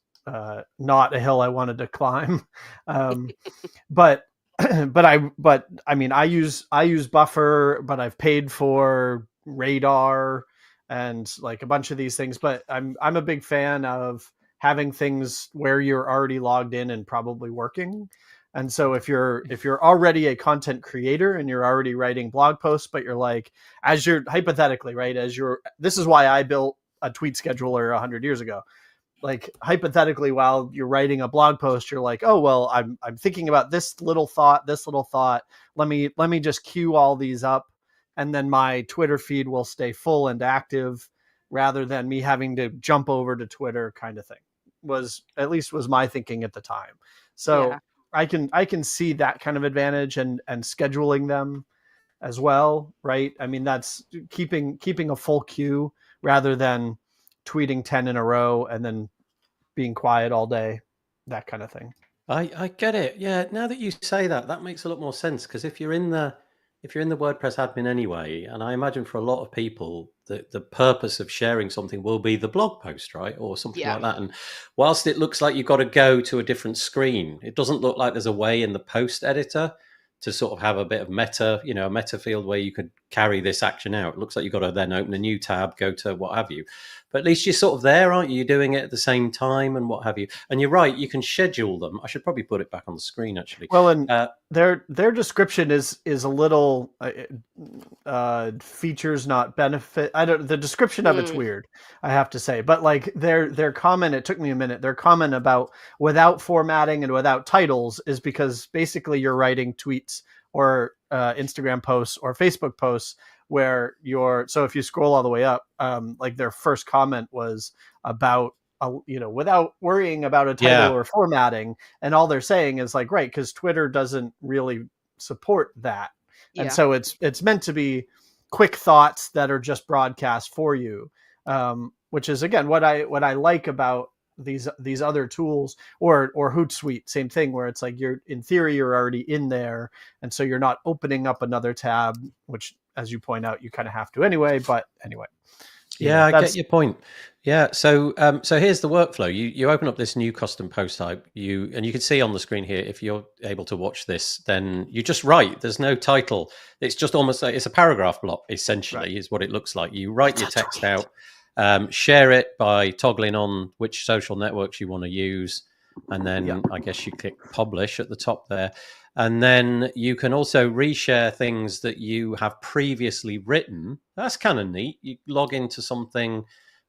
not a hill I wanted to climb. But I use Buffer, but I've paid for Radar and like a bunch of these things. But I'm a big fan of having things where you're already logged in and probably working. And so if you're already a content creator and you're already writing blog posts, but you're like, as you're hypothetically, right, this is why I built a tweet scheduler 100 years ago. Like hypothetically, while you're writing a blog post, you're like, oh, well, I'm thinking about this little thought. Let me just queue all these up, and then my Twitter feed will stay full and active rather than me having to jump over to Twitter, kind of thing. Was my thinking at the time. So I can see that kind of advantage and scheduling them as well, right? I mean, that's keeping a full queue rather than tweeting 10 in a row and then being quiet all day, that kind of thing. I get it. Yeah. Now that you say that makes a lot more sense, because if you're in the WordPress admin anyway, and I imagine for a lot of people, the purpose of sharing something will be the blog post, right? Or something like that. And whilst it looks like you've got to go to a different screen, it doesn't look like there's a way in the post editor to sort of have a bit of meta, a meta field where you could carry this action out. It looks like you've got to then open a new tab, go to what have you. But at least you're sort of there, aren't you? You're doing it at the same time and what have you. And you're right, you can schedule them. I should probably put it back on the screen, actually. Well, and their description is a little features not benefit. The description of it's weird, I have to say. But like their comment, it took me a minute. Their comment about without formatting and without titles is because basically you're writing tweets or Instagram posts or Facebook posts where so if you scroll all the way up, like their first comment was about, without worrying about a title or formatting. And all they're saying is like, right, because Twitter doesn't really support that. Yeah. And so it's meant to be quick thoughts that are just broadcast for you, which is, again, what I like about these other tools, or Hootsuite, same thing, where it's like you're already in there. And so you're not opening up another tab, which, as you point out, you kind of have to anyway. But anyway. Yeah, I get your point. Yeah, so here's the workflow. You open up this new custom post type, and you can see on the screen here, if you're able to watch this, then you just write. There's no title. It's just almost like it's a paragraph block, essentially, is what it looks like. You write your text out, share it by toggling on which social networks you want to use, and then I guess you click publish at the top there. And then you can also reshare things that you have previously written. That's kind of neat. You log into something,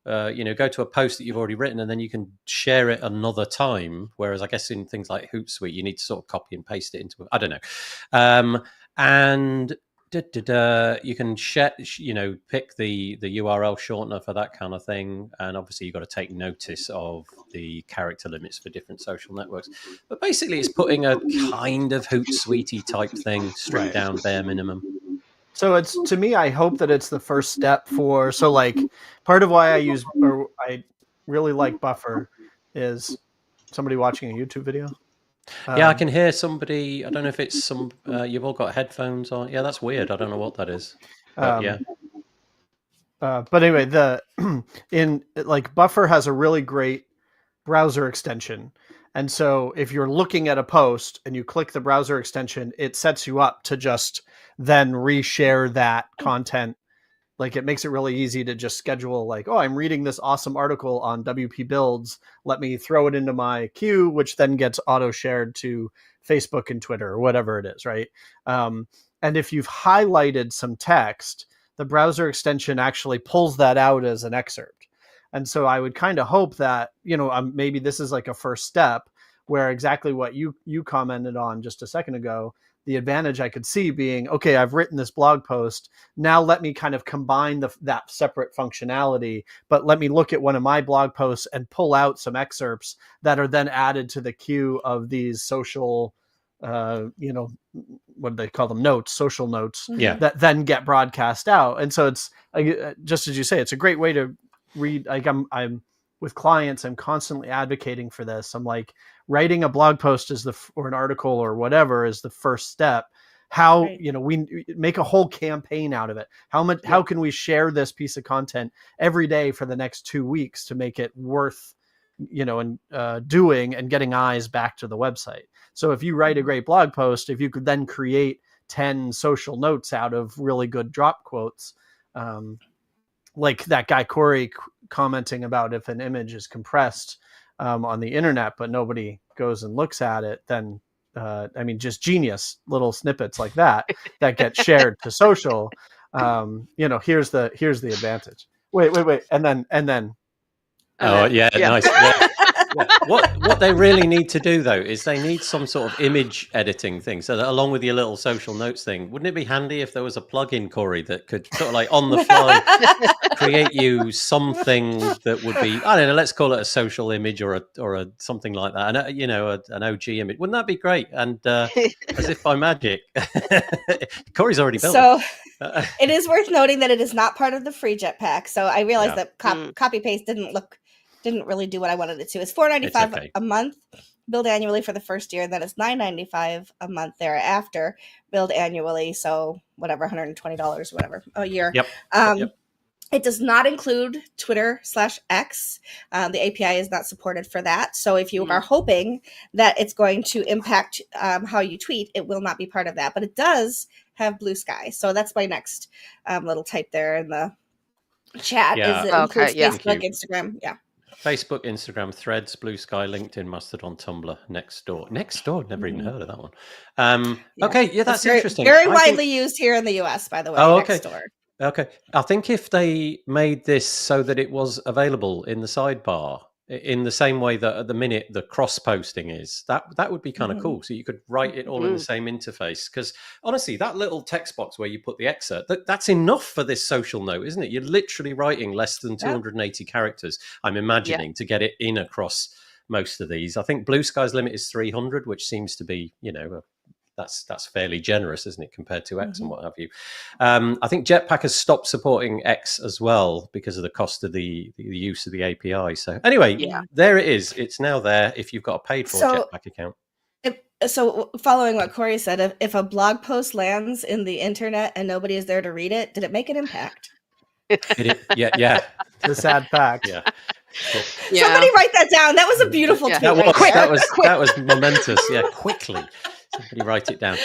go to a post that you've already written, and then you can share it another time. Whereas I guess in things like Hootsuite, you need to sort of copy and paste it into, I don't know. And you can share, pick the URL shortener for that kind of thing. And obviously you've got to take notice of the character limits for different social networks. But basically it's putting a kind of Hootsuite type thing straight down bare minimum. So it's, to me, I hope that it's the first step so like part of why I really like Buffer is somebody watching a YouTube video. Yeah, I can hear somebody. I don't know if it's you've all got headphones on. Yeah, that's weird. I don't know what that is. But, but anyway, Buffer has a really great browser extension. And so if you're looking at a post and you click the browser extension, it sets you up to just then reshare that content. Like, it makes it really easy to just schedule, like, oh, I'm reading this awesome article on WP Builds. Let me throw it into my queue, which then gets auto shared to Facebook and Twitter or whatever it is, right? And if you've highlighted some text, the browser extension actually pulls that out as an excerpt. And so I would kind of hope that, maybe this is like a first step where exactly what you commented on just a second ago, the advantage I could see being, okay, I've written this blog post. Now let me kind of combine that separate functionality, but let me look at one of my blog posts and pull out some excerpts that are then added to the queue of these social what do they call them? Notes, social notes, Yeah. that then get broadcast out. And so it's just as you say, it's a great way to read. Like I'm with clients, I'm constantly advocating for this. I'm like, writing a blog post or an article or whatever is the first step. How, we make a whole campaign out of it. How can we share this piece of content every day for the next 2 weeks to make it worth, doing and getting eyes back to the website? So if you write a great blog post, if you could then create 10 social notes out of really good drop quotes, like that guy Corey commenting about if an image is compressed on the internet, but nobody goes and looks at it, then just genius little snippets like that get shared to social. Here's the advantage. Wait, and then. Oh yeah, nice. Yeah. Yeah. What they really need to do though is they need some sort of image editing thing. So that along with your little social notes thing, wouldn't it be handy if there was a plugin, Corey, that could sort of like on the fly create you something that would be, I don't know, let's call it a social image or a something like that, and an OG image. Wouldn't that be great? And as if by magic, Corey's already built. So it is worth noting that it is not part of the free Jetpack. So I realized that copy paste didn't really do what I wanted it to. It's $4.95 a month, billed annually for the first year, and then it's $9.95 a month thereafter, billed annually. So whatever, $120 whatever a year. Yep. It does not include Twitter/X. The API is not supported for that. So if you are hoping that it's going to impact how you tweet, it will not be part of that. But it does have Blue Sky. So that's my next little type there in the chat. Yeah. Is it includes Facebook, Instagram. Yeah. Facebook, Instagram, Threads, Blue Sky, LinkedIn, Mastodon, Tumblr, Nextdoor. Never even heard of that one. Okay, yeah, that's interesting. Very widely used here in the US, by the way. Oh, okay. Nextdoor. Okay. I think if they made this so that it was available in the sidebar in the same way that at the minute the cross posting is, that would be kind of cool. So you could write it all in the same interface. Because honestly, that little text box where you put the excerpt, that's enough for this social note, isn't it? You're literally writing less than 280 characters, I'm imagining, to get it in across most of these. I think Blue Sky's limit is 300, which seems to be, that's fairly generous, isn't it, compared to X and what have you. I think Jetpack has stopped supporting X as well because of the cost of the use of the API. So anyway, there it is. It's now there if you've got a paid for Jetpack account. So following what Corey said, if a blog post lands in the internet and nobody is there to read it, did it make an impact? Yeah. The sad fact. Yeah. Somebody write that down. That was a beautiful tweet. That was momentous. Yeah, quickly. Somebody write it down.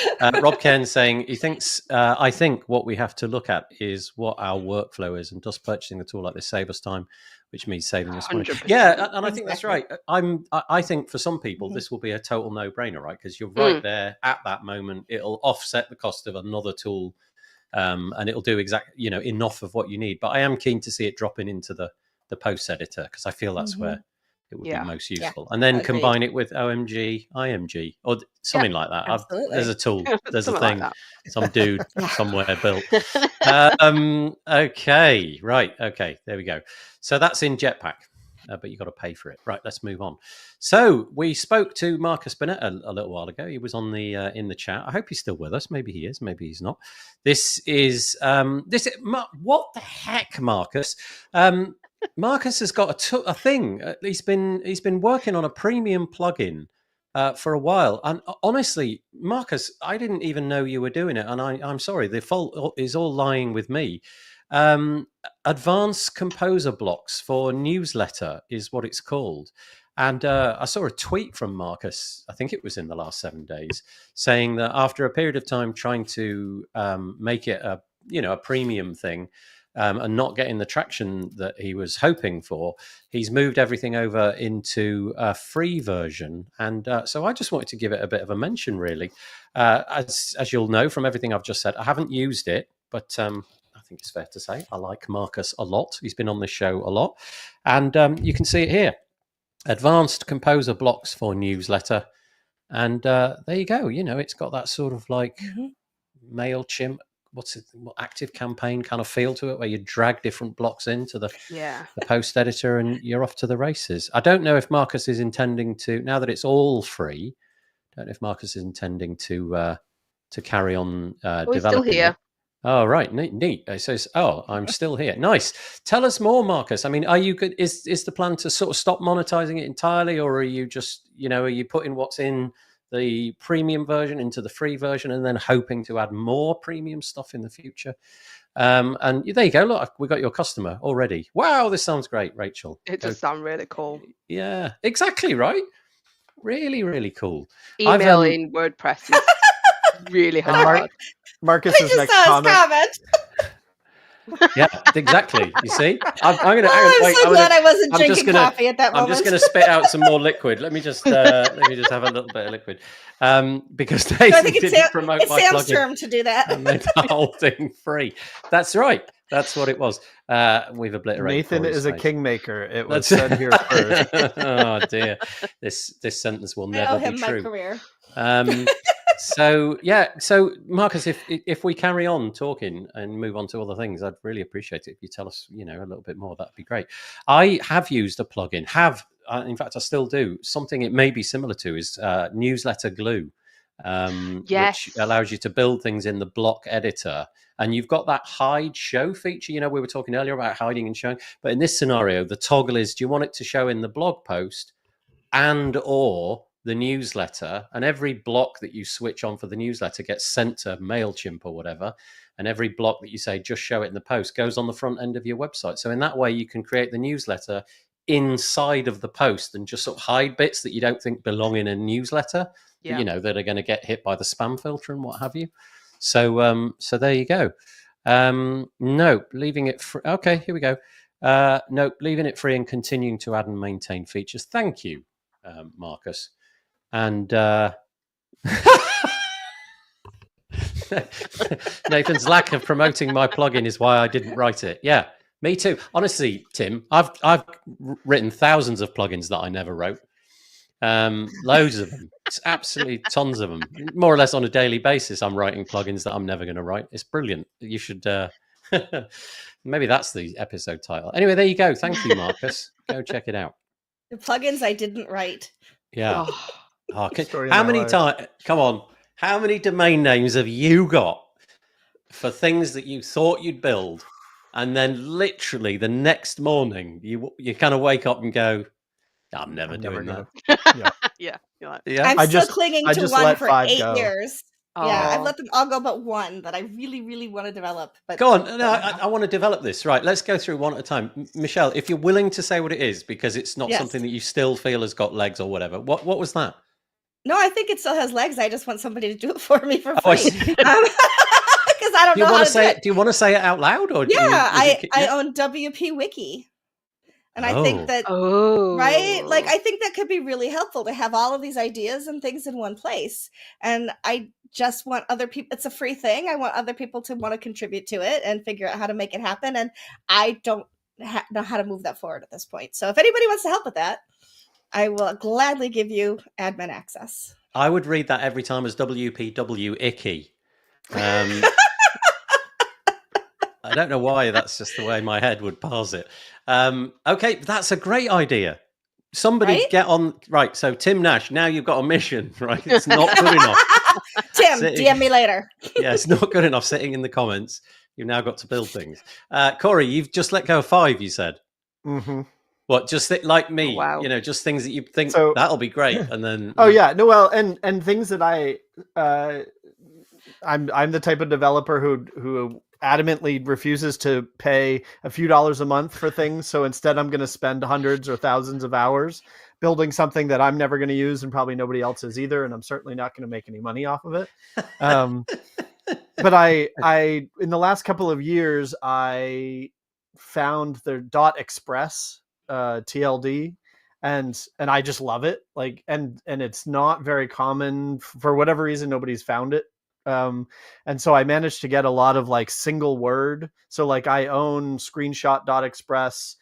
Rob Ken saying he thinks, I think what we have to look at is what our workflow is, and does purchasing a tool like this save us time, which means saving us money. 100%. Yeah, and I think that's right. I think for some people this will be a total no-brainer, right? Because you're right there at that moment. It'll offset the cost of another tool, and it'll do enough of what you need. But I am keen to see it dropping into the post editor because I feel that's where it would be most useful. And then combine it with OMG, IMG, or something like that. There's a tool, there's a thing, some dude somewhere built. Okay, right. Okay, there we go. So that's in Jetpack, but you've got to pay for it. Right, let's move on. So we spoke to Marcus Burnett a little while ago. He was on the in the chat. I hope he's still with us. Maybe he is, maybe he's not. What the heck, Marcus? Marcus has got a thing. He's been working on a premium plugin for a while. And honestly, Marcus, I didn't even know you were doing it. And I'm sorry, the fault is all lying with me. Advanced Composer Blocks for Newsletter is what it's called. And I saw a tweet from Marcus, I think it was in the last 7 days, saying that after a period of time trying to make it a premium thing, and not getting the traction that he was hoping for, he's moved everything over into a free version. And so I just wanted to give it a bit of a mention, really. As you'll know from everything I've just said, I haven't used it, but I think it's fair to say I like Marcus a lot. He's been on this show a lot. And you can see it here. Advanced Composer Blocks for Newsletter. And there you go. It's got that sort of like MailChimp, Active Campaign kind of feel to it, where you drag different blocks into the post editor and you're off to the races. I don't know if Marcus is intending to, now that it's all free, Don't know if Marcus is intending to carry on He's still developing. here. Oh, right, neat. It says, I'm still here. Nice. Tell us more, Marcus. I mean, are you good? Is the plan to sort of stop monetizing it entirely, or are you just, are you putting what's in the premium version into the free version and then hoping to add more premium stuff in the future? And there you go. Look, we got your customer already. Wow, this sounds great, Rachel. It does sound really cool. Yeah, exactly right. Really, really cool. Emailing WordPress is really hard. Marcus's next comment. Yeah, exactly. You see, I'm going to. I'm so glad I wasn't drinking coffee at that moment. I'm just going to spit out some more liquid. Let me just have a little bit of liquid, because Nathan didn't promote my plugin. It's Sam's term to do that. And made the whole thing free. That's right. That's what it was. We've obliterated. Nathan is a kingmaker. It was said here first. Oh dear, this sentence will never be true. My career. So Marcus, if we carry on talking and move on to other things, I'd really appreciate it if you tell us, a little bit more. That'd be great. I have used a plugin. In fact, I still do. Something it may be similar to is Newsletter Glue, which allows you to build things in the block editor. And you've got that hide show feature. We were talking earlier about hiding and showing. But in this scenario, the toggle is: do you want it to show in the blog post and or the newsletter? And every block that you switch on for the newsletter gets sent to MailChimp or whatever. And every block that you say just show it in the post goes on the front end of your website. So in that way, you can create the newsletter inside of the post and just sort of hide bits that you don't think belong in a newsletter. Yeah. That are going to get hit by the spam filter and what have you. So there you go. Nope, leaving it free. Okay, here we go. Nope, leaving it free and continuing to add and maintain features. Thank you, Marcus. And Nathan's lack of promoting my plugin is why I didn't write it. Yeah, me too. Honestly, Tim, I've written thousands of plugins that I never wrote. Loads of them. It's absolutely tons of them. More or less on a daily basis, I'm writing plugins that I'm never going to write. It's brilliant. You should maybe that's the episode title. Anyway, there you go. Thank you, Marcus. Go check it out. The plugins I didn't write. Yeah. How many times? Come on. How many domain names have you got for things that you thought you'd build, and then literally the next morning you kind of wake up and go, I'm never doing that. Yeah. I'm still clinging to one for 8 years. Oh. Yeah, I've let them all go but one that I really, really want to develop. But go on. No, I want to develop this. Right, let's go through one at a time. Michelle, if you're willing to say what it is, because it's not something that you still feel has got legs or whatever. What was that? No, I think it still has legs. I just want somebody to do it for me for free. Because I don't know how to say it. Do you want to say it out loud? Or I own WP Wiki. And I think that, right? Like, I think that could be really helpful to have all of these ideas and things in one place. And I just want other people, it's a free thing. I want other people to want to contribute to it and figure out how to make it happen. And I don't know how to move that forward at this point. So if anybody wants to help with that, I will gladly give you admin access. I would read that every time as WPW Icky. I don't know why, that's just the way my head would parse it. Okay, that's a great idea. Somebody get on. Right, so Tim Nash, now you've got a mission, right? It's not good enough. Tim, DM me later. Yeah, it's not good enough sitting in the comments. You've now got to build things. Corey, you've just let go of 5, you said. Mm-hmm. What, just like me? Oh, wow. Just things that you think that'll be great, and then. Oh yeah, no, well, and things that I'm the type of developer who adamantly refuses to pay a few dollars a month for things. So instead, I'm going to spend hundreds or thousands of hours building something that I'm never going to use, and probably nobody else is either. And I'm certainly not going to make any money off of it. But I in the last couple of years, I found the .express TLD, and I just love it. Like, and it's not very common for whatever reason. Nobody's found it. And so I managed to get a lot of like single word. So like I own screenshot.express,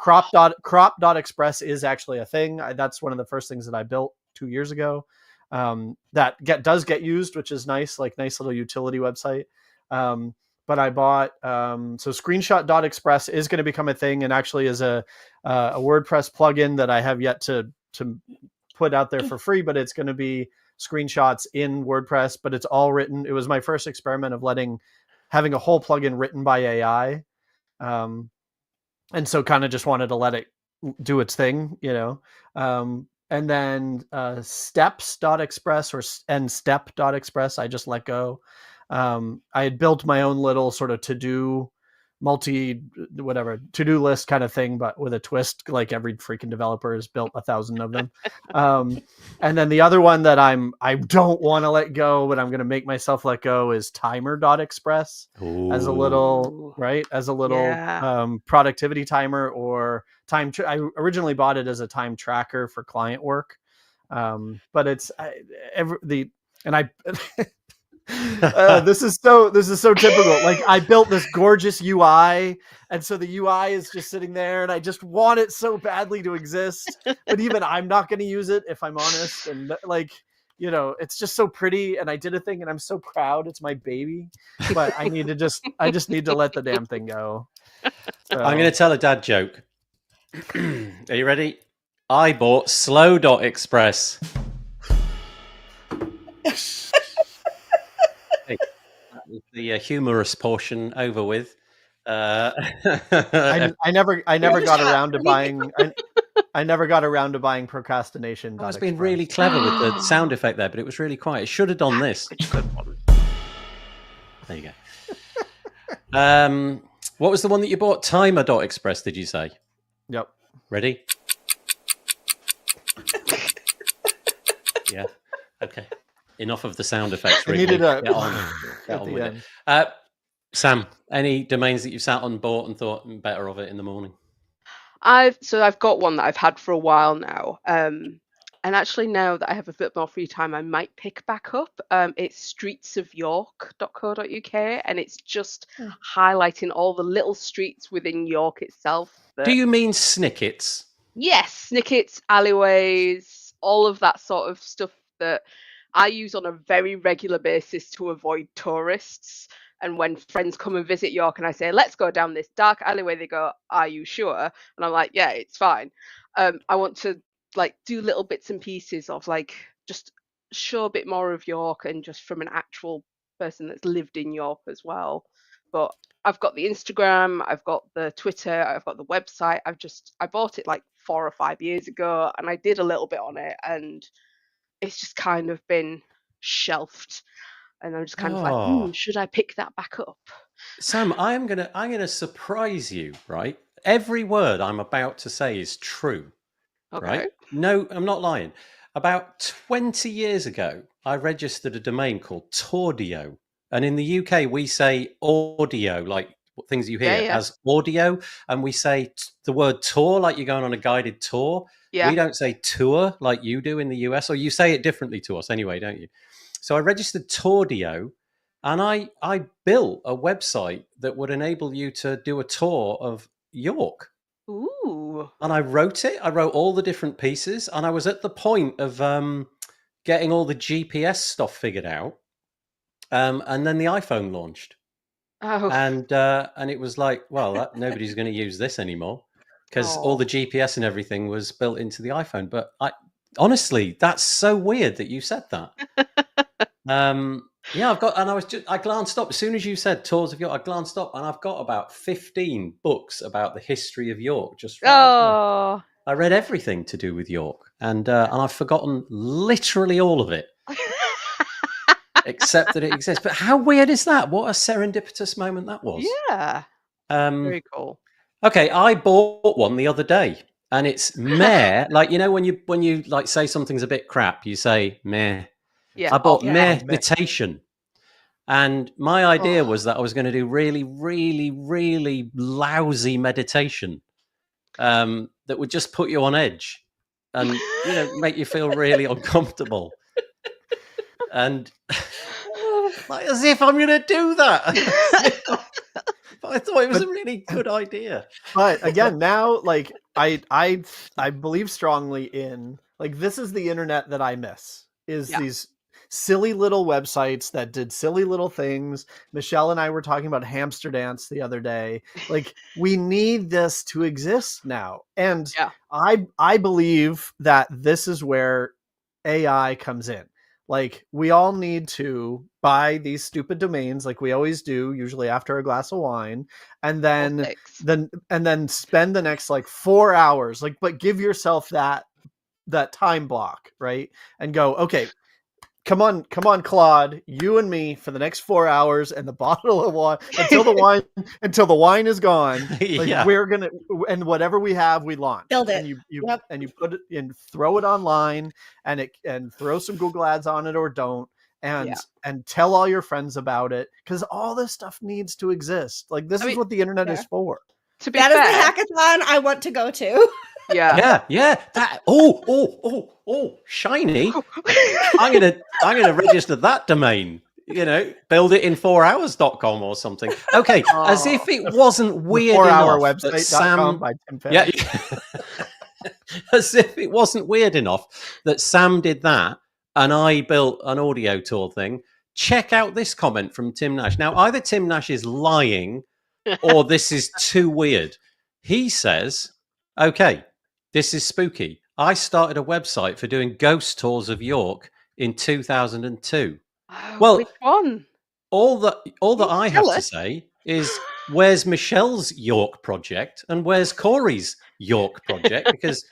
crop.express is actually a thing. That's one of the first things that I built 2 years ago. That does get used, which is nice, like nice little utility website. But I bought, so screenshot.express is going to become a thing, and actually is a WordPress plugin that I have yet to put out there for free, but it's going to be screenshots in WordPress, but it's all written. It was my first experiment of having a whole plugin written by AI. And so kind of just wanted to let it do its thing, and then steps.express and step.express, I just let go. I had built my own little sort of to-do to-do list kind of thing, but with a twist, like every freaking developer has built 1,000 of them. And then the other one that I don't want to let go, but I'm going to make myself let go, is timer.express as a little productivity timer or time. I originally bought it as a time tracker for client work. But it's this is so typical. Like, I built this gorgeous UI, and so the UI is just sitting there, and I just want it so badly to exist, but even I'm not going to use it, if I'm honest. And it's just so pretty, and I did a thing, and I'm so proud. It's my baby, but I just need to let the damn thing go. So. I'm going to tell a dad joke. Are you ready? I bought slow.express. The humorous portion over with. I never got around to buying. I never got around to buying procrastination. I was being really clever with the sound effect there, but it was really quiet. It should have done this. There you go. What was the one that you bought? Timer.express, did you say? Yep. Ready? Yeah. Okay. Enough of the sound effects. Wrigley. Needed a get on with it. Sam, any domains that you've sat on, bought, and thought better of it in the morning? I've got one that I've had for a while now. And actually, now that I have a bit more free time, I might pick back up. It's streetsofyork.co.uk, and it's just highlighting all the little streets within York itself. Do you mean snickets? Yes, snickets, alleyways, all of that sort of stuff that I use on a very regular basis to avoid tourists. And when friends come and visit York and I say, let's go down this dark alleyway, they go, are you sure? And I'm like, yeah, it's fine. I want to do little bits and pieces of just show a bit more of York, and just from an actual person that's lived in York as well. But I've got the Instagram, I've got the Twitter, I've got the website. I bought it 4 or 5 years ago, and I did a little bit on it, and it's just kind of been shelved. And I'm just kind of should I pick that back up? Sam, I'm gonna surprise you, right? Every word I'm about to say is true. Okay. Right? No, I'm not lying. About 20 years ago, I registered a domain called Tordio. And in the UK, we say audio, like things you hear, as audio. And we say the word tour, like you're going on a guided tour. Yeah. We don't say tour like you do in the US, or you say it differently to us anyway, don't you? So I registered Tordio, and I built a website that would enable you to do a tour of York. Ooh. And I wrote it. I wrote all the different pieces, and I was at the point of getting all the GPS stuff figured out. And then the iPhone launched. Oh. And it was like, well, nobody's going to use this anymore, because all the GPS and everything was built into the iPhone. But honestly, that's so weird that you said that. Yeah, I glanced up as soon as you said Tours of York. I glanced up, and I've got about 15 books about the history of York. I read everything to do with York, and I've forgotten literally all of it, except that it exists. But how weird is that? What a serendipitous moment that was. Yeah. Very cool. Okay, I bought one the other day, and it's meh. When you say something's a bit crap, you say meh. Yeah. I bought meditation. And my idea was that I was going to do really, really, really lousy meditation that would just put you on edge and, make you feel really uncomfortable. And as if I'm going to do that. But I thought it was a really good idea. But again, now, I believe strongly in, this is the internet that I miss, is these silly little websites that did silly little things. Michelle and I were talking about Hamster Dance the other day. We need this to exist now. And I believe that this is where AI comes in. Like, we all need to buy these stupid domains, like we always do, usually after a glass of wine, and then spend the next like 4 hours, like, but give yourself that time block, right? And go, okay, come on, Claude, you and me for the next 4 hours, and the bottle of wine until the wine is gone. Like, we're gonna, and whatever we have, we launch. Build it. And you put it and throw it online, and throw some Google ads on it, or don't, and tell all your friends about it, because all this stuff needs to exist. Like, this is what the internet is for. That is the hackathon I want to go to. Yeah. That shiny. I'm gonna register that domain. Build it in 4hours.com or something. Okay, as if it wasn't weird enough that Sam. By Tim Ferriss. Yeah, as if it wasn't weird enough that Sam did that, and I built an audio tour thing. Check out this comment from Tim Nash. Now, either Tim Nash is lying, or this is too weird. He says, "Okay, this is spooky. I started a website for doing ghost tours of York in 2002. Oh, well, which one? All that I have to say is, where's Michelle's York project and where's Corey's York project? Because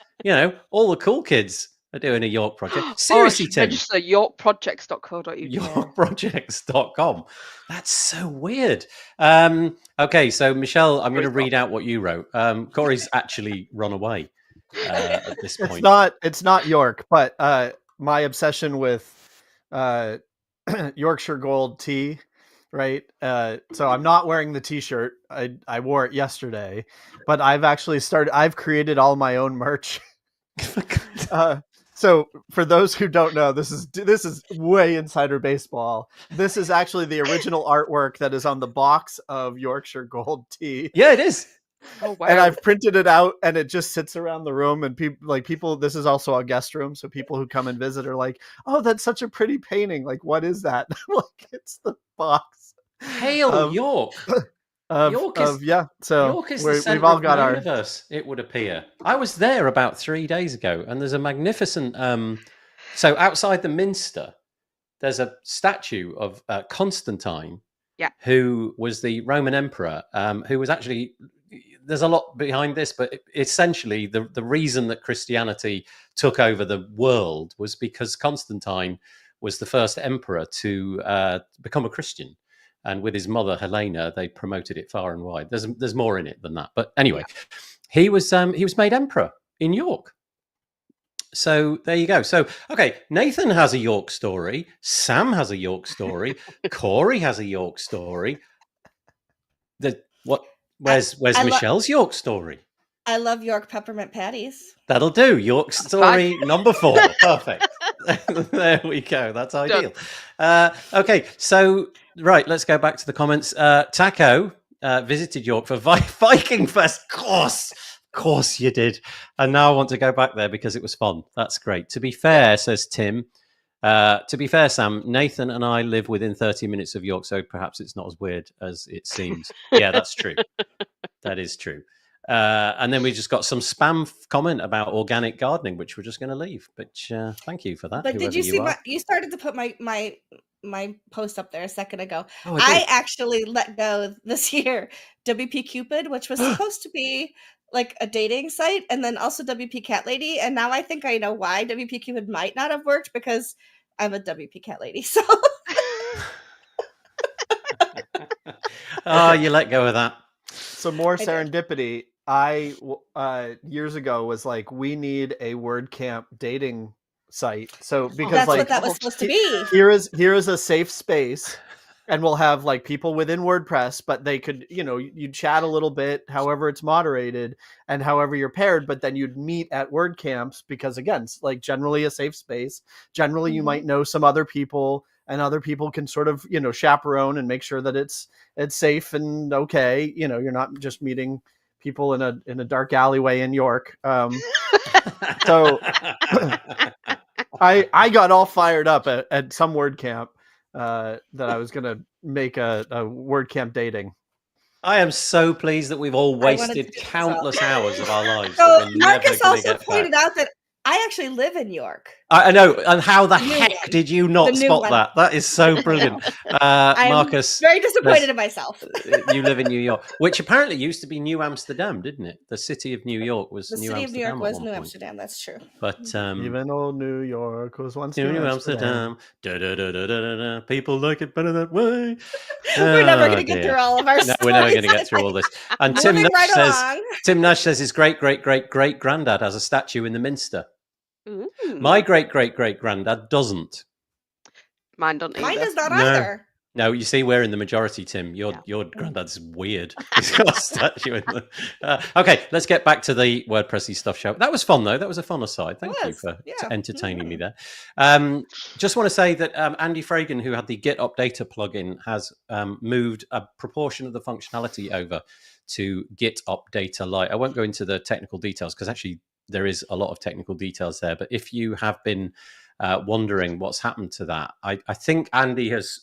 all the cool kids are doing a York project. Seriously, Tim. Register yorkprojects.co.uk. Yorkprojects.com. That's so weird. Okay, so Michelle, I'm going to read out what you wrote. Corey's actually run away. At this point, it's not York, but my obsession with Yorkshire Gold tea, right? So I'm not wearing the t-shirt. I wore it yesterday, but I've created all my own merch. So for those who don't know, this is way insider baseball. This is actually the original artwork that is on the box of Yorkshire Gold tea. Yeah, it is. Oh, wow. And I've printed it out, and it just sits around the room, and people, this is also a guest room, so people who come and visit are like, "Oh, that's such a pretty painting. Like, what is that?" Like, it's the box. Hail York. York is the center of the universe, it would appear. I was there about 3 days ago, and there's a magnificent so outside the Minster there's a statue of Constantine, who was the Roman emperor, who was actually, there's a lot behind this, but essentially the reason that Christianity took over the world was because Constantine was the first emperor to become a Christian. And with his mother, Helena, they promoted it far and wide. There's more in it than that. But anyway, he was made emperor in York. So there you go. So, okay, Nathan has a York story. Sam has a York story. Corey has a York story. Where's Michelle's York story? I love York peppermint patties. That'll do. York story number 4. Perfect. There we go. That's ideal. Okay, so right, let's go back to the comments. Taco visited York for Viking Fest. Of course you did. And now I want to go back there because it was fun. That's great. To be fair, says Tim. To be fair, Sam, Nathan and I live within 30 minutes of York, so perhaps it's not as weird as it seems. Yeah, that's true. That is true. And then we just got some spam comment about organic gardening, which we're just going to leave. But thank you for that. But did you see you started to put my post up there a second ago? Oh, I actually let go this year WP Cupid, which was supposed to be like a dating site, and then also WP Cat Lady. And now I think I know why WP Cupid might not have worked, because I'm a WP Cat Lady. So oh, you let go of that. So more serendipity. I years ago was like, we need a WordCamp dating site. So because that's what that was supposed to be. Here is a safe space, and we'll have like people within WordPress, but they could, you chat a little bit, however it's moderated and however you're paired, but then you'd meet at WordCamps, because again, it's like generally a safe space. Generally, you might know some other people, and other people can sort of, chaperone and make sure that it's safe and okay. You're not just meeting people in a dark alleyway in York. So I got all fired up at some WordCamp that I was going to make a WordCamp dating. I am so pleased that we've all wasted countless hours of our lives. So Marcus also pointed out that I actually live in York. I know. And how the heck did you not spot that? That is so brilliant. Marcus, very disappointed in myself. You live in New York, which apparently used to be New Amsterdam, didn't it? The city of New York was New Amsterdam. The city of New York was New Amsterdam. That's true. But even old New York was once New Amsterdam. People like it better that way. We're never going to get through all of our stories. We're never going to get through all this. And Tim Nash says his great granddad has a statue in the Minster. Ooh. My great granddad doesn't. Mine doesn't either. Mine does not either. No, you see, we're in the majority, Tim. Your granddad's weird. He's got a statue in the... okay, let's get back to the WordPressy stuff show. That was fun, though. That was a fun aside. Thank you for entertaining me there. Just want to say that Andy Fragan, who had the Git Updater plugin, has moved a proportion of the functionality over to Git Updater Lite. I won't go into the technical details because actually there is a lot of technical details there. But if you have been... wondering what's happened to that, I think Andy has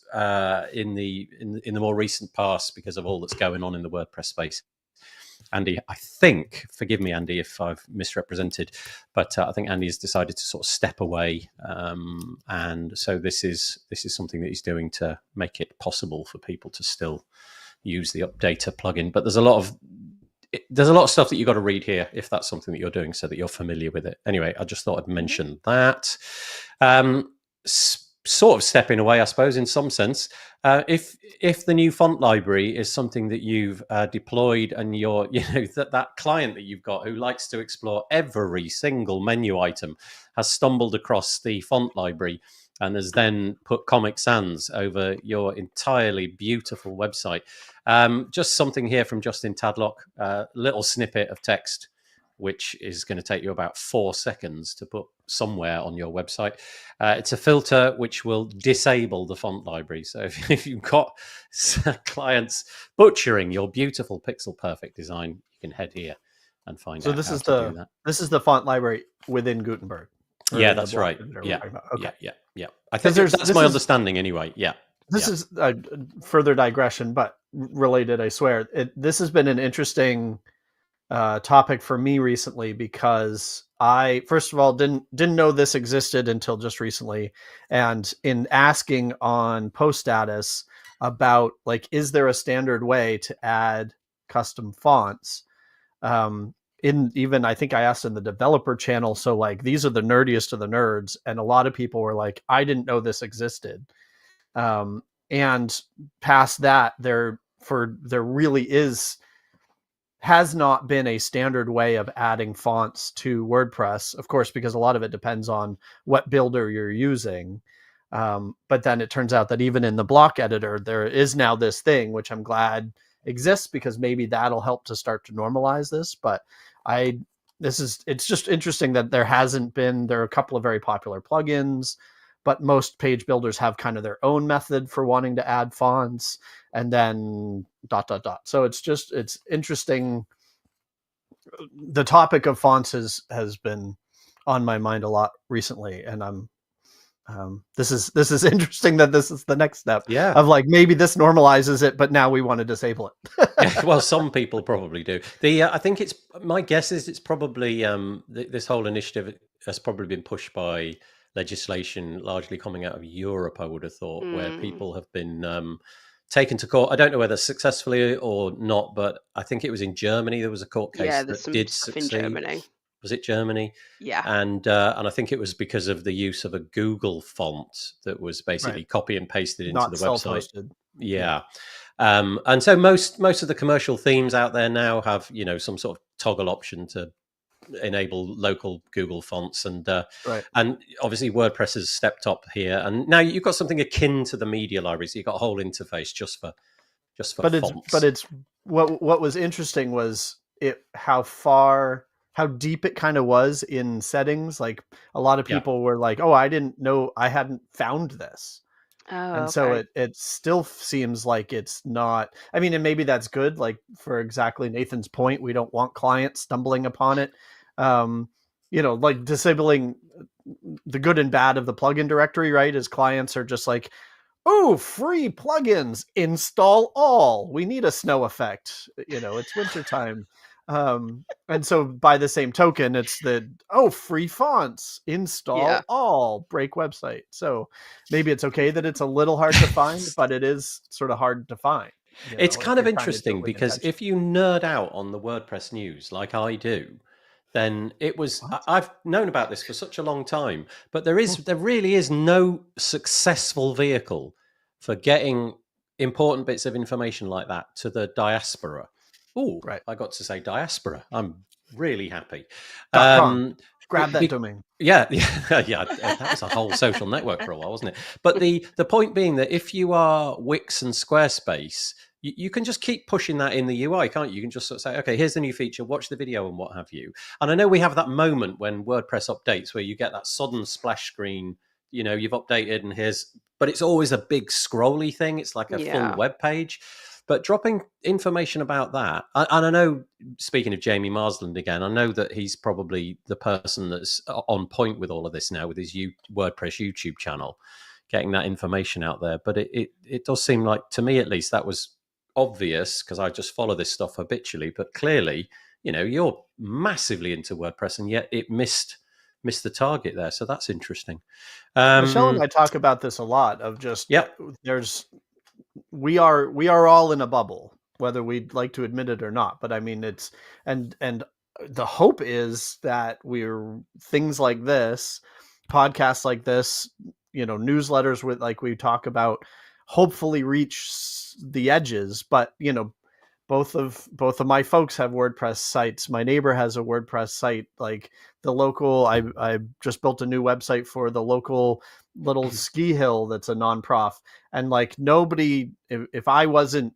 in the more recent past, because of all that's going on in the WordPress space. Andy, I think, forgive me, Andy, if I've misrepresented, but I think Andy has decided to sort of step away, and so this is something that he's doing to make it possible for people to still use the Updater plugin. But there's a lot of stuff that you've got to read here if that's something that you're doing, so that you're familiar with it. Anyway, I just thought I'd mention that. Sort of stepping away, I suppose, in some sense. If the new font library is something that you've deployed, and you're, that client that you've got who likes to explore every single menu item has stumbled across the font library and has then put Comic Sans over your entirely beautiful website. Just something here from Justin Tadlock, a little snippet of text, which is going to take you about 4 seconds to put somewhere on your website. It's a filter which will disable the font library. So if you've got clients butchering your beautiful pixel perfect design, you can head here and find out how to do that. This is the font library within Gutenberg. Yeah, that's right. Yeah. I think that's my understanding anyway. Yeah. This is a further digression, but related, I swear. This has been an interesting topic for me recently, because I, first of all, didn't know this existed until just recently. And in asking on post status about, like, is there a standard way to add custom fonts? I think I asked in the developer channel, so like, these are the nerdiest of the nerds, and a lot of people were like, I didn't know this existed. And past that, there really has not been a standard way of adding fonts to WordPress, of course, because a lot of it depends on what builder you're using. But then it turns out that even in the block editor, there is now this thing, which I'm glad exists, because maybe that'll help to start to normalize this. But it's just interesting that there are a couple of very popular plugins, but most page builders have kind of their own method for wanting to add fonts, and then ... So it's interesting. The topic of fonts has been on my mind a lot recently, and this is interesting that this is the next step. Yeah. Of like, maybe this normalizes it, but now we want to disable it. Well, some people probably do. I think my guess is it's probably this whole initiative has probably been pushed by legislation largely coming out of Europe, I would have thought, where people have been taken to court. I don't know whether successfully or not, but I think it was in Germany. There was a court case that did succeed. In Germany. Was it Germany? Yeah. And I think it was because of the use of a Google font that was basically copy and pasted into the website. Yeah. And so most of the commercial themes out there now have, some sort of toggle option to enable local Google fonts, and obviously WordPress has stepped up here, and now you've got something akin to the media library, so you've got a whole interface just for fonts. It's what was interesting was how deep it kind of was in settings. Like, a lot of people were like, oh, I didn't know, I hadn't found this. So it still seems like it's not, I mean, and maybe that's good. Like, for exactly Nathan's point, we don't want clients stumbling upon it. Like disabling the good and bad of the plugin directory, right? As clients are just like, oh, free plugins, install all. We need a snow effect. It's wintertime. And so by the same token, it's free fonts, install all, break website. So maybe it's okay that it's a little hard to find, but it is sort of hard to find. It's kind of interesting because if you nerd out on the WordPress news like I do, then it was, I've known about this for such a long time, but there really is no successful vehicle for getting important bits of information like that to the diaspora. Oh, right. I got to say diaspora. I'm really happy. Grab that domain. Yeah. That was a whole social network for a while, wasn't it? But the point being that if you are Wix and Squarespace, you can just keep pushing that in the UI, can't you? You can just sort of say, okay, here's the new feature, watch the video and what have you. And I know we have that moment when WordPress updates where you get that sudden splash screen, you've updated and but it's always a big scrolly thing. It's like a full web page. But dropping information about that, and I know, speaking of Jamie Marsland again, I know that he's probably the person that's on point with all of this now with his WordPress YouTube channel, getting that information out there. But it does seem like, to me at least, that was obvious because I just follow this stuff habitually. But clearly, you're massively into WordPress, and yet it missed the target there. So that's interesting. Michelle and I talk about this a lot. Of just we are all in a bubble, whether we'd like to admit it or not. But I mean, it's and the hope is that things like this, podcasts like this, newsletters with like we talk about, hopefully reach the edges. But both of my folks have WordPress sites. My neighbor has a WordPress site. Like the local, I just built a new website for the local little ski hill that's a non-prof, and like nobody, if I wasn't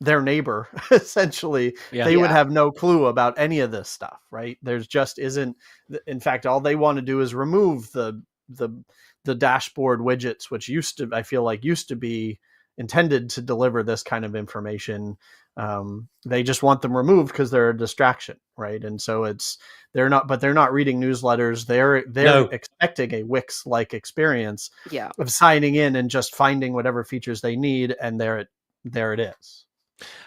their neighbor, essentially, they would have no clue about any of this stuff, right? There's just isn't. In fact, all they want to do is remove the dashboard widgets, which I feel like used to be intended to deliver this kind of information. They just want them removed because they're a distraction, right? And so they're not reading newsletters. They're expecting a Wix-like experience of signing in and just finding whatever features they need, and there it is.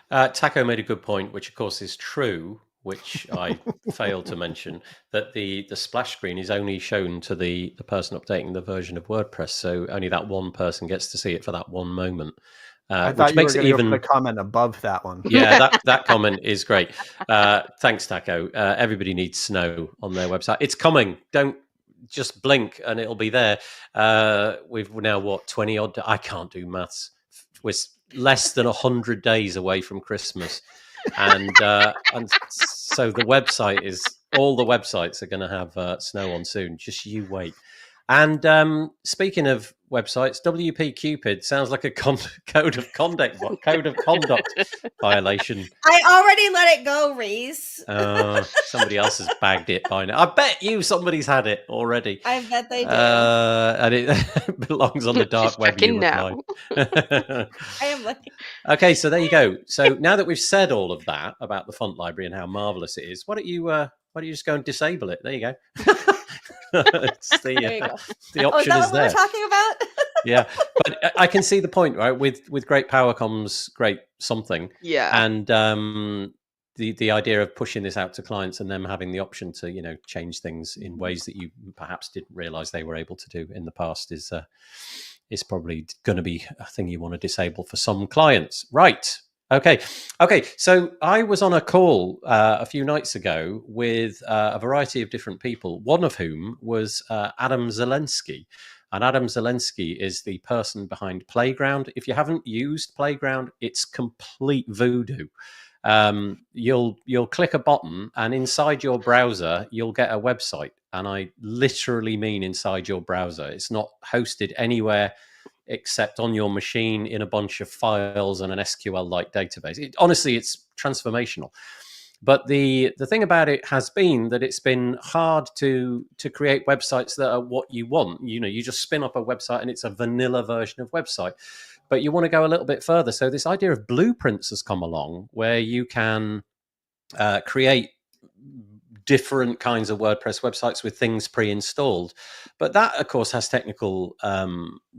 Taco made a good point, which of course is true, which I failed to mention, that the splash screen is only shown to the person updating the version of WordPress. So only that one person gets to see it for that one moment. I thought you were going to put a comment above that one. Yeah, that comment is great. Thanks, Taco. Everybody needs snow on their website. It's coming. Don't just blink and it'll be there. We've now, 20 odd? I can't do maths. We're less than 100 days away from Christmas. And so all the websites are going to have snow on soon. Just you wait. And speaking of websites, WP Cupid sounds like a code of conduct violation. I already let it go, Reese. Somebody else has bagged it by now. I bet somebody's had it already. I bet they do. And it belongs on the dark web. Now. I am looking. Okay, so there you go. So now that we've said all of that about the font library and how marvelous it is, why don't you just go and disable it? There you go. The option is is there. What we're talking about? Yeah, but I can see the point, right? With great power comes great something. Yeah, and the idea of pushing this out to clients and them having the option to change things in ways that you perhaps didn't realize they were able to do in the past is probably going to be a thing you want to disable for some clients, right? Okay. So I was on a call a few nights ago with a variety of different people, one of whom was Adam Zelensky. And Adam Zelensky is the person behind Playground. If you haven't used Playground, it's complete voodoo. You'll click a button and inside your browser, you'll get a website. And I literally mean inside your browser. It's not hosted anywhere except on your machine in a bunch of files and an SQL-like database. Honestly, it's transformational. But the thing about it has been that it's been hard to create websites that are what you want. You just spin up a website and it's a vanilla version of website. But you want to go a little bit further. So this idea of blueprints has come along where you can create different kinds of WordPress websites with things pre-installed. But that, of course, has technical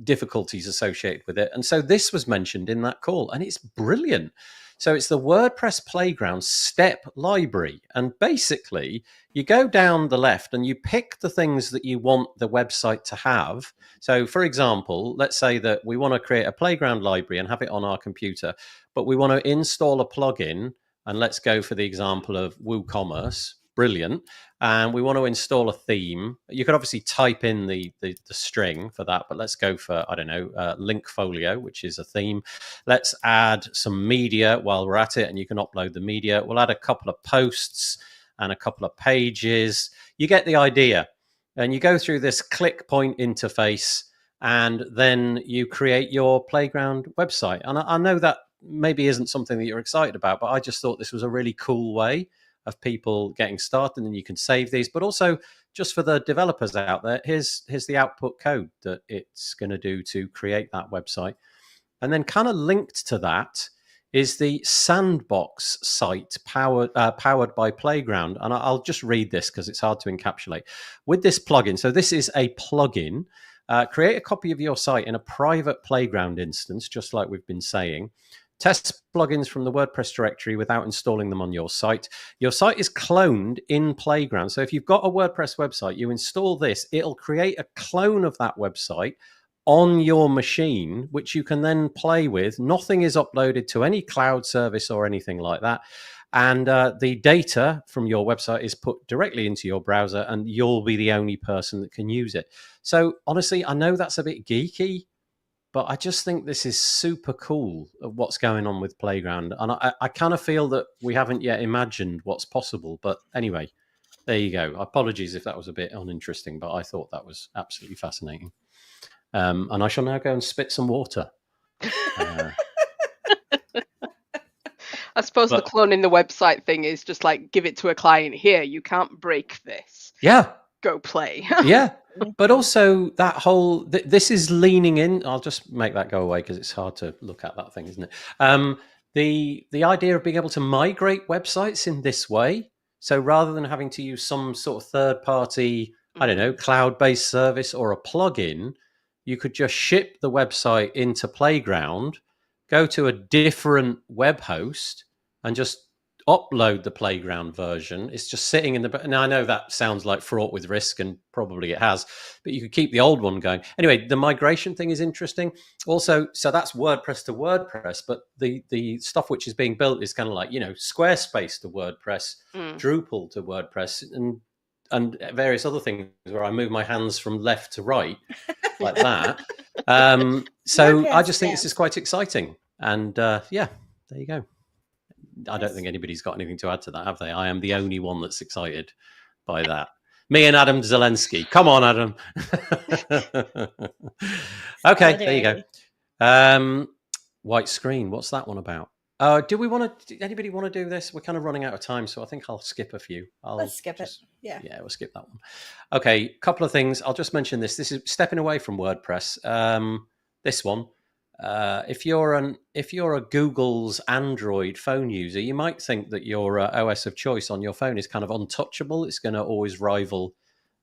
difficulties associated with it. And so this was mentioned in that call, and it's brilliant. So it's the WordPress Playground step library. And basically, you go down the left and you pick the things that you want the website to have. So, for example, let's say that we want to create a Playground library and have it on our computer, but we want to install a plugin. And let's go for the example of WooCommerce. Brilliant. And we want to install a theme. You could obviously type in the string for that, but let's go for, I don't know, Linkfolio, which is a theme. Let's add some media while we're at it, and you can upload the media. We'll add a couple of posts and a couple of pages. You get the idea. And you go through this click point interface, and then you create your Playground website. And I know that maybe isn't something that you're excited about, but I just thought this was a really cool way of people getting started, and you can save these. But also, just for the developers out there, here's the output code that it's going to do to create that website. And then kind of linked to that is the Sandbox site powered by Playground. And I'll just read this because it's hard to encapsulate. With this plugin, so this is a plugin, create a copy of your site in a private Playground instance, just like we've been saying. Test plugins from the WordPress directory without installing them on your site. Your site is cloned in Playground. So if you've got a WordPress website, you install this, it'll create a clone of that website on your machine, which you can then play with. Nothing is uploaded to any cloud service or anything like that. And the data from your website is put directly into your browser, and you'll be the only person that can use it. So honestly, I know that's a bit geeky, but I just think this is super cool of what's going on with Playground. And I kind of feel that we haven't yet imagined what's possible. But anyway, there you go. Apologies if that was a bit uninteresting, but I thought that was absolutely fascinating. And I shall now go and spit some water. I suppose the cloning the website thing is just like, give it to a client here. You can't break this. Yeah. Go play. Yeah. But also that whole, this is leaning in. I'll just make that go away because it's hard to look at that thing, isn't it? The idea of being able to migrate websites in this way. So rather than having to use some sort of third party, I don't know, cloud-based service or a plugin, you could just ship the website into Playground, go to a different web host, and just upload the Playground version. It's just sitting in the... Now, I know that sounds like fraught with risk, and probably it has, but you could keep the old one going. Anyway, the migration thing is interesting. Also, so that's WordPress to WordPress, but the stuff which is being built is kind of like, you know, Squarespace to WordPress, Drupal to WordPress, and various other things where I move my hands from left to right like that. So I just think this is quite exciting. And yeah, there you go. I don't think anybody's got anything to add to that, have they? I am the only one that's excited by that. Me and Adam Zelensky. Come on, Adam. Okay, there you go. White screen. What's that one about? Do we want to? Anybody want to do this? We're kind of running out of time, so I think I'll skip a few. Let's skip it. Yeah, we'll skip that one. Okay, couple of things. I'll just mention this. This is stepping away from WordPress. This one. If you're a Google's Android phone user, you might think that your OS of choice on your phone is kind of untouchable. It's going to always rival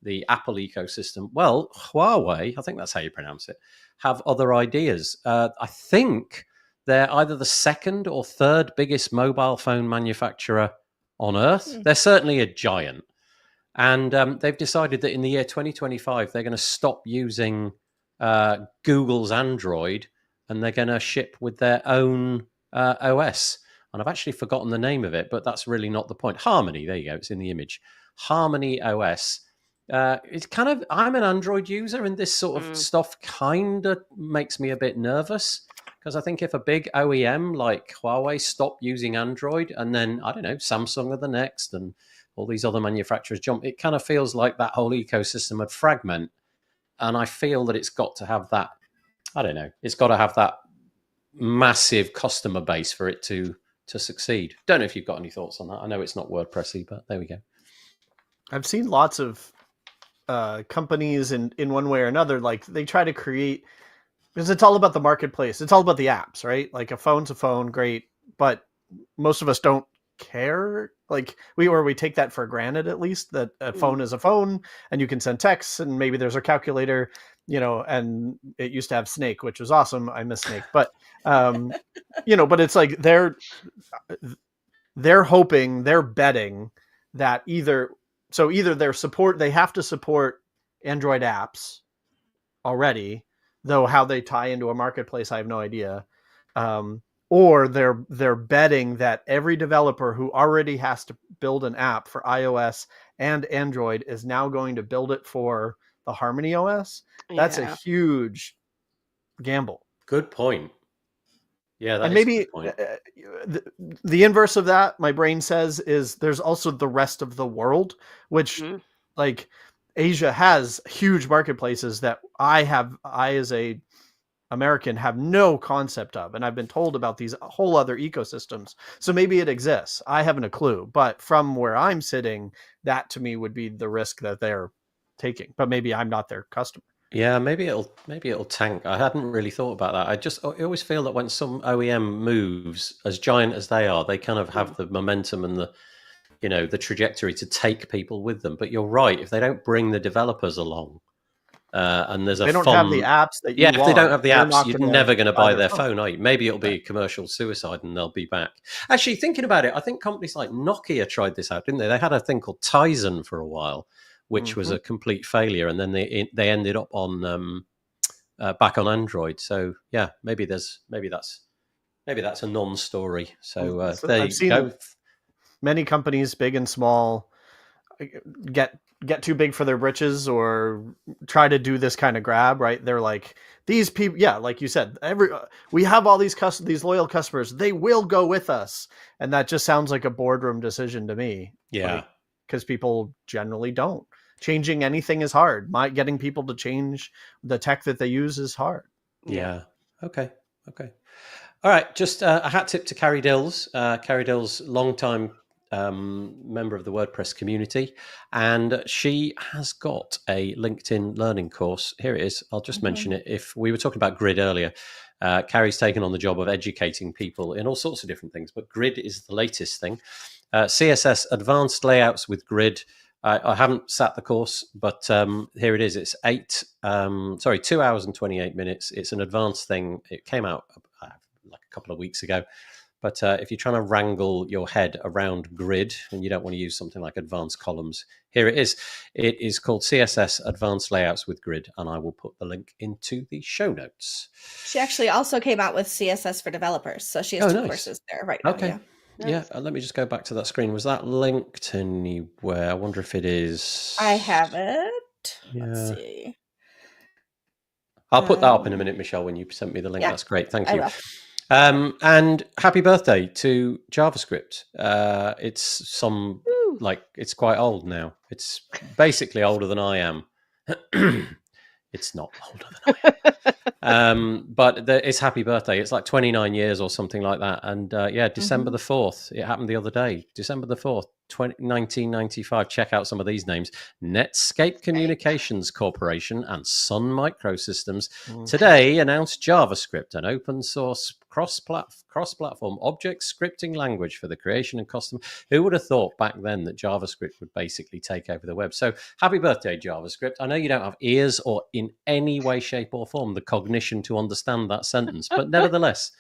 the Apple ecosystem. Well, Huawei, I think that's how you pronounce it, have other ideas. I think they're either the second or third biggest mobile phone manufacturer on Earth. They're certainly a giant. And they've decided that in the year 2025, they're going to stop using Google's Android, and they're going to ship with their own OS. And I've actually forgotten the name of it, but that's really not the point. Harmony, there you go. It's in the image. Harmony OS. It's kind of, I'm an Android user, and this sort of stuff kind of makes me a bit nervous, because I think if a big OEM like Huawei stopped using Android, and then, I don't know, Samsung are the next, and all these other manufacturers jump, it kind of feels like that whole ecosystem would fragment. And I feel that it's got to have that, I don't know, it's got to have that massive customer base for it to succeed. Don't know if you've got any thoughts on that. I know it's not WordPressy, but there we go. I've seen lots of companies in one way or another, like they try to create, because it's all about the marketplace. It's all about the apps, right? Like a phone's a phone, great. But most of us don't care. Like we take that for granted, at least, that a phone is a phone and you can send texts and maybe there's a calculator, and it used to have Snake, which was awesome. I miss Snake, but but it's like they're hoping, they're betting that either they have to support Android apps already, though how they tie into a marketplace, I have no idea. Or they're betting that every developer who already has to build an app for iOS and Android is now going to build it for the Harmony OS. That's a huge gamble. Good point. Yeah, and maybe the inverse of that, my brain says, is there's also the rest of the world, which like Asia has huge marketplaces that I as a American have no concept of, and I've been told about these whole other ecosystems. So maybe it exists. I haven't a clue, but from where I'm sitting, that to me would be the risk that they're taking. But maybe I'm not their customer. Yeah, maybe it'll tank. I hadn't really thought about that. I always feel that when some OEM moves, as giant as they are, they kind of have the momentum and the trajectory to take people with them. But you're right, if they don't bring the developers along, and there's they don't have the apps that you want. If they don't have the apps, you're never going to buy their phone, are you? Maybe it'll be commercial suicide and they'll be back. Actually, thinking about it, I think companies like Nokia tried this out, didn't they? They had a thing called Tizen for a while, which was a complete failure, and then they ended up on back on Android. So yeah, maybe that's a non-story. So there you go. Many companies, big and small, get too big for their britches or try to do this kind of grab, right? They're like, these people, like you said, we have all these loyal customers, they will go with us. And that just sounds like a boardroom decision to me. Yeah. Because people generally don't. Changing anything is hard. Getting people to change the tech that they use is hard. Yeah. Okay. All right. Just a hat tip to Carrie Dills. Carrie Dills, longtime member of the WordPress community, and she has got a LinkedIn learning course. Here it is. I'll just mention it. If we were talking about Grid earlier, Carrie's taken on the job of educating people in all sorts of different things, but Grid is the latest thing. CSS advanced layouts with Grid. I haven't sat the course, but here it is. It's 2 hours and 28 minutes. It's an advanced thing. It came out like a couple of weeks ago. But if you're trying to wrangle your head around Grid and you don't want to use something like advanced columns, here it is. It is called CSS Advanced Layouts with Grid, and I will put the link into the show notes. She actually also came out with CSS for developers, so she has two courses there right now. Okay. Yeah, let me just go back to that screen. Was that linked anywhere? I wonder if it is. I have it. Yeah. Let's see. I'll put that up in a minute, Michelle, when you sent me the link. Yeah, that's great. Thank you. I will. And happy birthday to JavaScript. It's it's quite old now. It's basically older than I am. It's not older than I am. But it's happy birthday. It's like 29 years or something like that. And December the 4th. It happened the other day. December the 4th, 1995. Check out some of these names. Netscape Communications Corporation and Sun Microsystems today announced JavaScript, an open source cross-platform object scripting language for the creation and custom. Who would have thought back then that JavaScript would basically take over the web? So happy birthday, JavaScript. I know you don't have ears or in any way, shape or form the cognition to understand that sentence, but nevertheless,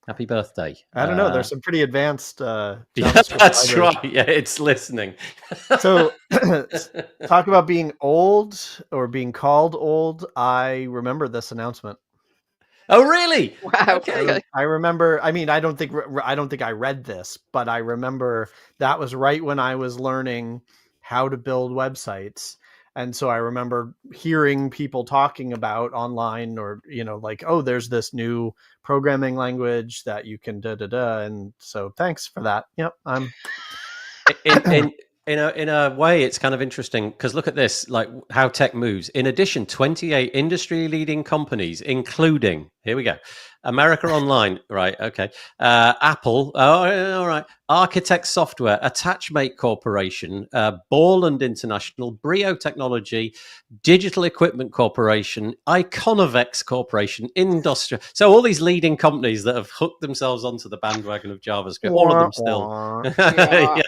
happy birthday. I don't know. There's some pretty advanced JavaScript that's library. Right. Yeah, it's listening. So talk about being old or being called old. I remember this announcement. Oh, really? Wow. Okay. I remember. I mean, I don't think I read this, but I remember that was right when I was learning how to build websites. And so I remember hearing people talking about online or, like, oh, there's this new programming language that you can And so thanks for that. Yep. in a way, it's kind of interesting because look at this, like how tech moves. In addition, 28 industry-leading companies, including, here we go, America Online, right? Okay, Apple, all right, Architect Software, Attachmate Corporation, Borland International, Brio Technology, Digital Equipment Corporation, Iconovex Corporation, Industrial. So all these leading companies that have hooked themselves onto the bandwagon of JavaScript, all of them still, yeah,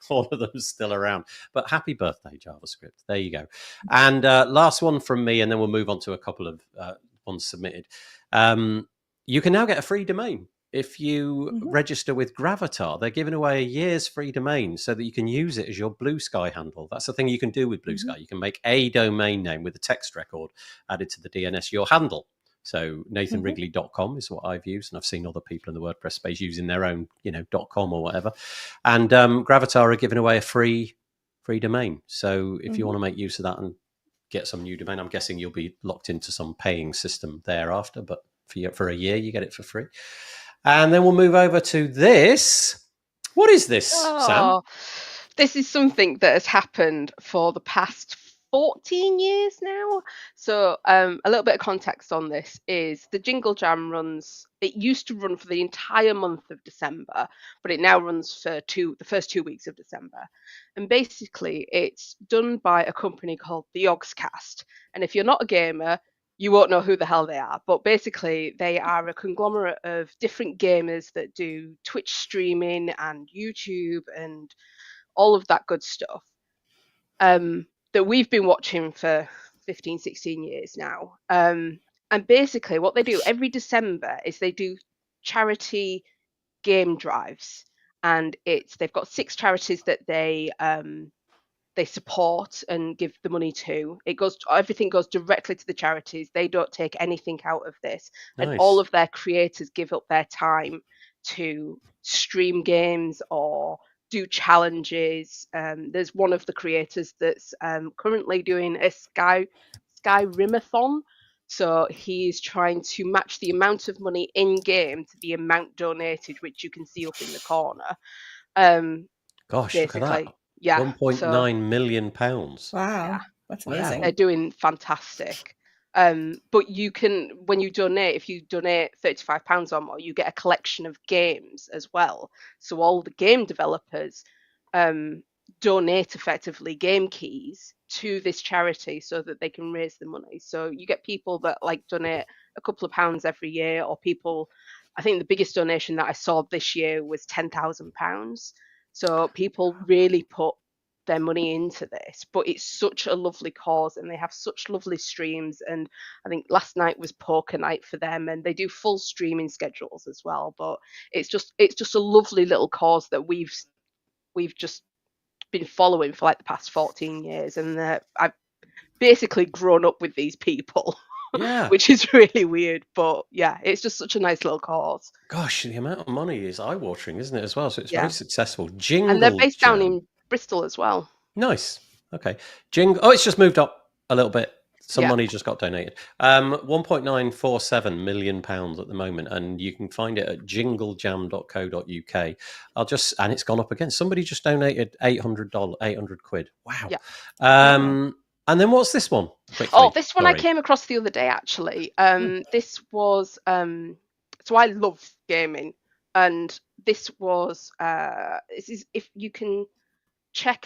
all of them still around. But happy birthday, JavaScript. There you go. And last one from me, and then we'll move on to a couple of ones submitted. You can now get a free domain. If you register with Gravatar, they're giving away a year's free domain so that you can use it as your Blue Sky handle. That's the thing you can do with Blue Sky. You can make a domain name with a text record added to the DNS, your handle. So nathanwrigley.com is what I've used, and I've seen other people in the WordPress space using their own, .com or whatever. And Gravatar are giving away a free domain. So if you want to make use of that and get some new domain, I'm guessing you'll be locked into some paying system thereafter, but for a year, you get it for free. And then we'll move over to this. What is this, Sam? This is something that has happened for the past 14 years now. So a little bit of context on this is the Jingle Jam it used to run for the entire month of December, but it now runs for the first 2 weeks of December. And basically, it's done by a company called the Yogscast. And if you're not a gamer, you won't know who the hell they are, but basically they are a conglomerate of different gamers that do Twitch streaming and YouTube and all of that good stuff that we've been watching for 15, 16 years now. And basically what they do every December is they do charity game drives, and they've got 6 charities that they support and give the money to. Everything goes directly to the charities. They don't take anything out of this. Nice. And all of their creators give up their time to stream games or do challenges. There's one of the creators that's currently doing a Skyrimathon. So he's trying to match the amount of money in game to the amount donated, which you can see up in the corner. Gosh, basically. Look at that. Yeah, 1.9 million pounds. Wow, yeah. That's amazing. They're doing fantastic. But you can, when you donate, if you donate £35 or more, you get a collection of games as well. So all the game developers donate effectively game keys to this charity so that they can raise the money. So you get people that donate a couple of pounds every year, or people, I think the biggest donation that I saw this year was £10,000. So people really put their money into this, but it's such a lovely cause and they have such lovely streams. And I think last night was poker night for them, and they do full streaming schedules as well. But it's just a lovely little cause that we've just been following for the past 14 years, and I've basically grown up with these people. Yeah. Which is really weird, but yeah, it's just such a nice little cause. Gosh, the amount of money is eye-watering, isn't it, as well? So it's very successful. Jingle and they're based down in Bristol as well. Nice. Okay. Oh, it's just moved up a little bit. Some money just got donated. 1.947 million pounds at the moment, and you can find it at jinglejam.co.uk. And it's gone up again. Somebody just donated £800. Wow. Yeah. And then what's this one? Quickly. This one I came across the other day, actually. This was, so I love gaming, and this was, this is if you can check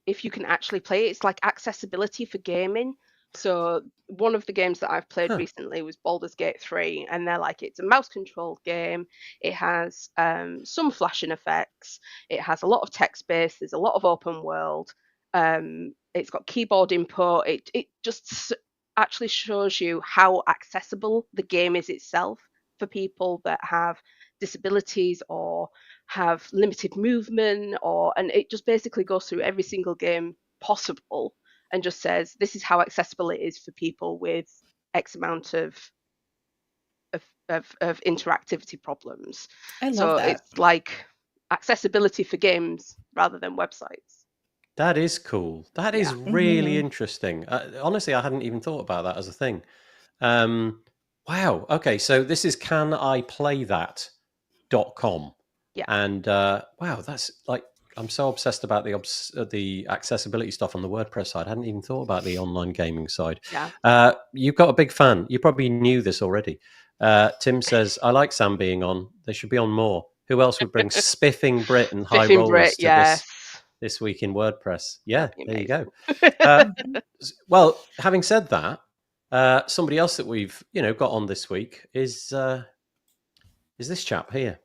if you can actually play it. It's like accessibility for gaming. So one of the games that I've played recently was Baldur's Gate 3, and they're it's a mouse controlled game. It has some flashing effects. It has a lot of text based. There's a lot of open world. It's got keyboard input. It just actually shows you how accessible the game is itself for people that have disabilities or have limited movement, and it just basically goes through every single game possible and just says this is how accessible it is for people with X amount of interactivity problems. I love that. It's like accessibility for games rather than websites. That is cool. That is really interesting. Honestly, I hadn't even thought about that as a thing. Wow. Okay, so this is caniplaythat.com. Yeah. And wow, that's I'm so obsessed about the accessibility stuff on the WordPress side. I hadn't even thought about the online gaming side. Yeah. You've got a big fan. You probably knew this already. Tim says, I like Sam being on. They should be on more. Who else would bring Spiffing Brit and High Rollers to this week in WordPress? Yeah, there you go. Well, having said that, somebody else that we've got on this week is this chap here.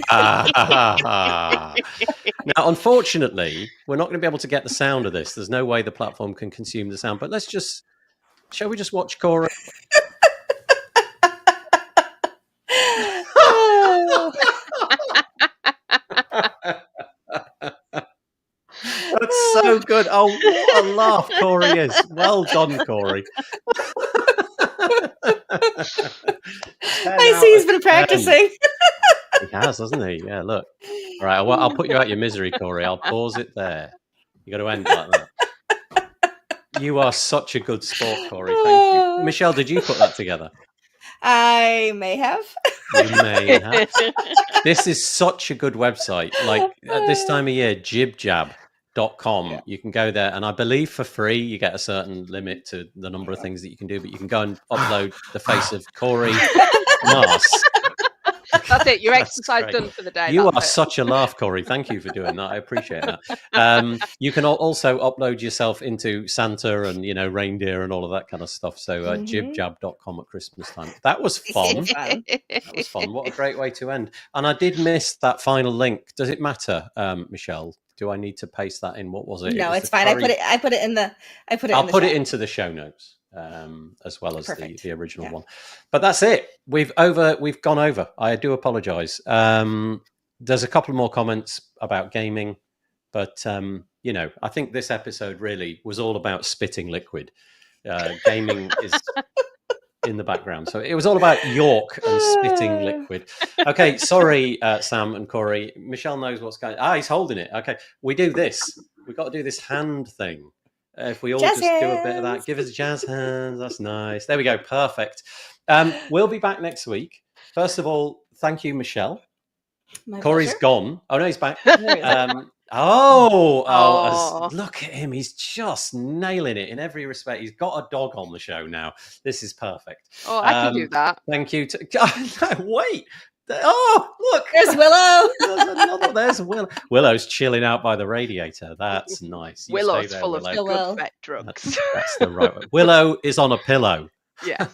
Now, unfortunately, we're not going to be able to get the sound of this. There's no way the platform can consume the sound. But shall we just watch Cora? That's so good. Oh, what a laugh Corey is. Well done, Corey. I see he's been practicing. He has, hasn't he? Yeah, look. All right, I'll put you out your misery, Corey. I'll pause it there. You got to end like that. You are such a good sport, Corey. Thank you. Michelle, did you put that together? I may have. You may have. This is such a good website. Like at this time of year, jibjab.com. Yeah. You can go there, and I believe for free you get a certain limit to the number of things that you can do, but you can go and upload the face of Corey Maass. That's it. Your exercise done for the day. You are such a laugh, Corey. Thank you for doing that. I appreciate that. You can also upload yourself into Santa and reindeer and all of that kind of stuff. So jibjab.com at Christmas time. That was fun. That was fun. What a great way to end. And I did miss that final link. Does it matter, Michelle? Do I need to paste that in? What was it? No, it's fine. Curry... I put it in the. I'll put it into the show notes. As well as the original one. But that's it. We've gone over. I do apologize. There's a couple more comments about gaming, but I think this episode really was all about spitting liquid. Gaming is in the background, so it was all about York and spitting liquid. Okay, sorry, Sam and Corey. Michelle knows what's going on. He's holding it. Okay, we do this. We've got to do this hand thing. If we all jazz just hands. Do a bit of that, give us jazz hands. That's nice. There we go. Perfect. We'll be back next week. First of all, thank you, Michelle. My Corey's pleasure. Gone. Oh, no, he's back. Look at him. He's just nailing it in every respect. He's got a dog on the show now. This is perfect. Oh, I can do that. Thank you. Wait. Oh, look. There's Willow. There's Willow. Willow's chilling out by the radiator. That's nice. Willow's full of good vet drugs. That's the right way. Willow is on a pillow. Yeah.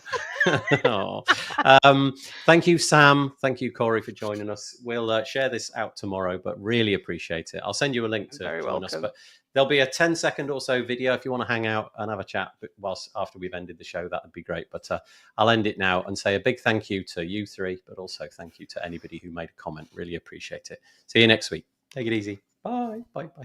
Thank you, Sam. Thank you, Corey, for joining us. We'll share this out tomorrow, but really appreciate it. I'll send you a link to join us. But there'll be a 10-second or so video if you want to hang out and have a chat whilst after we've ended the show. That would be great. But I'll end it now and say a big thank you to you three, but also thank you to anybody who made a comment. Really appreciate it. See you next week. Take it easy. Bye. Bye. Bye.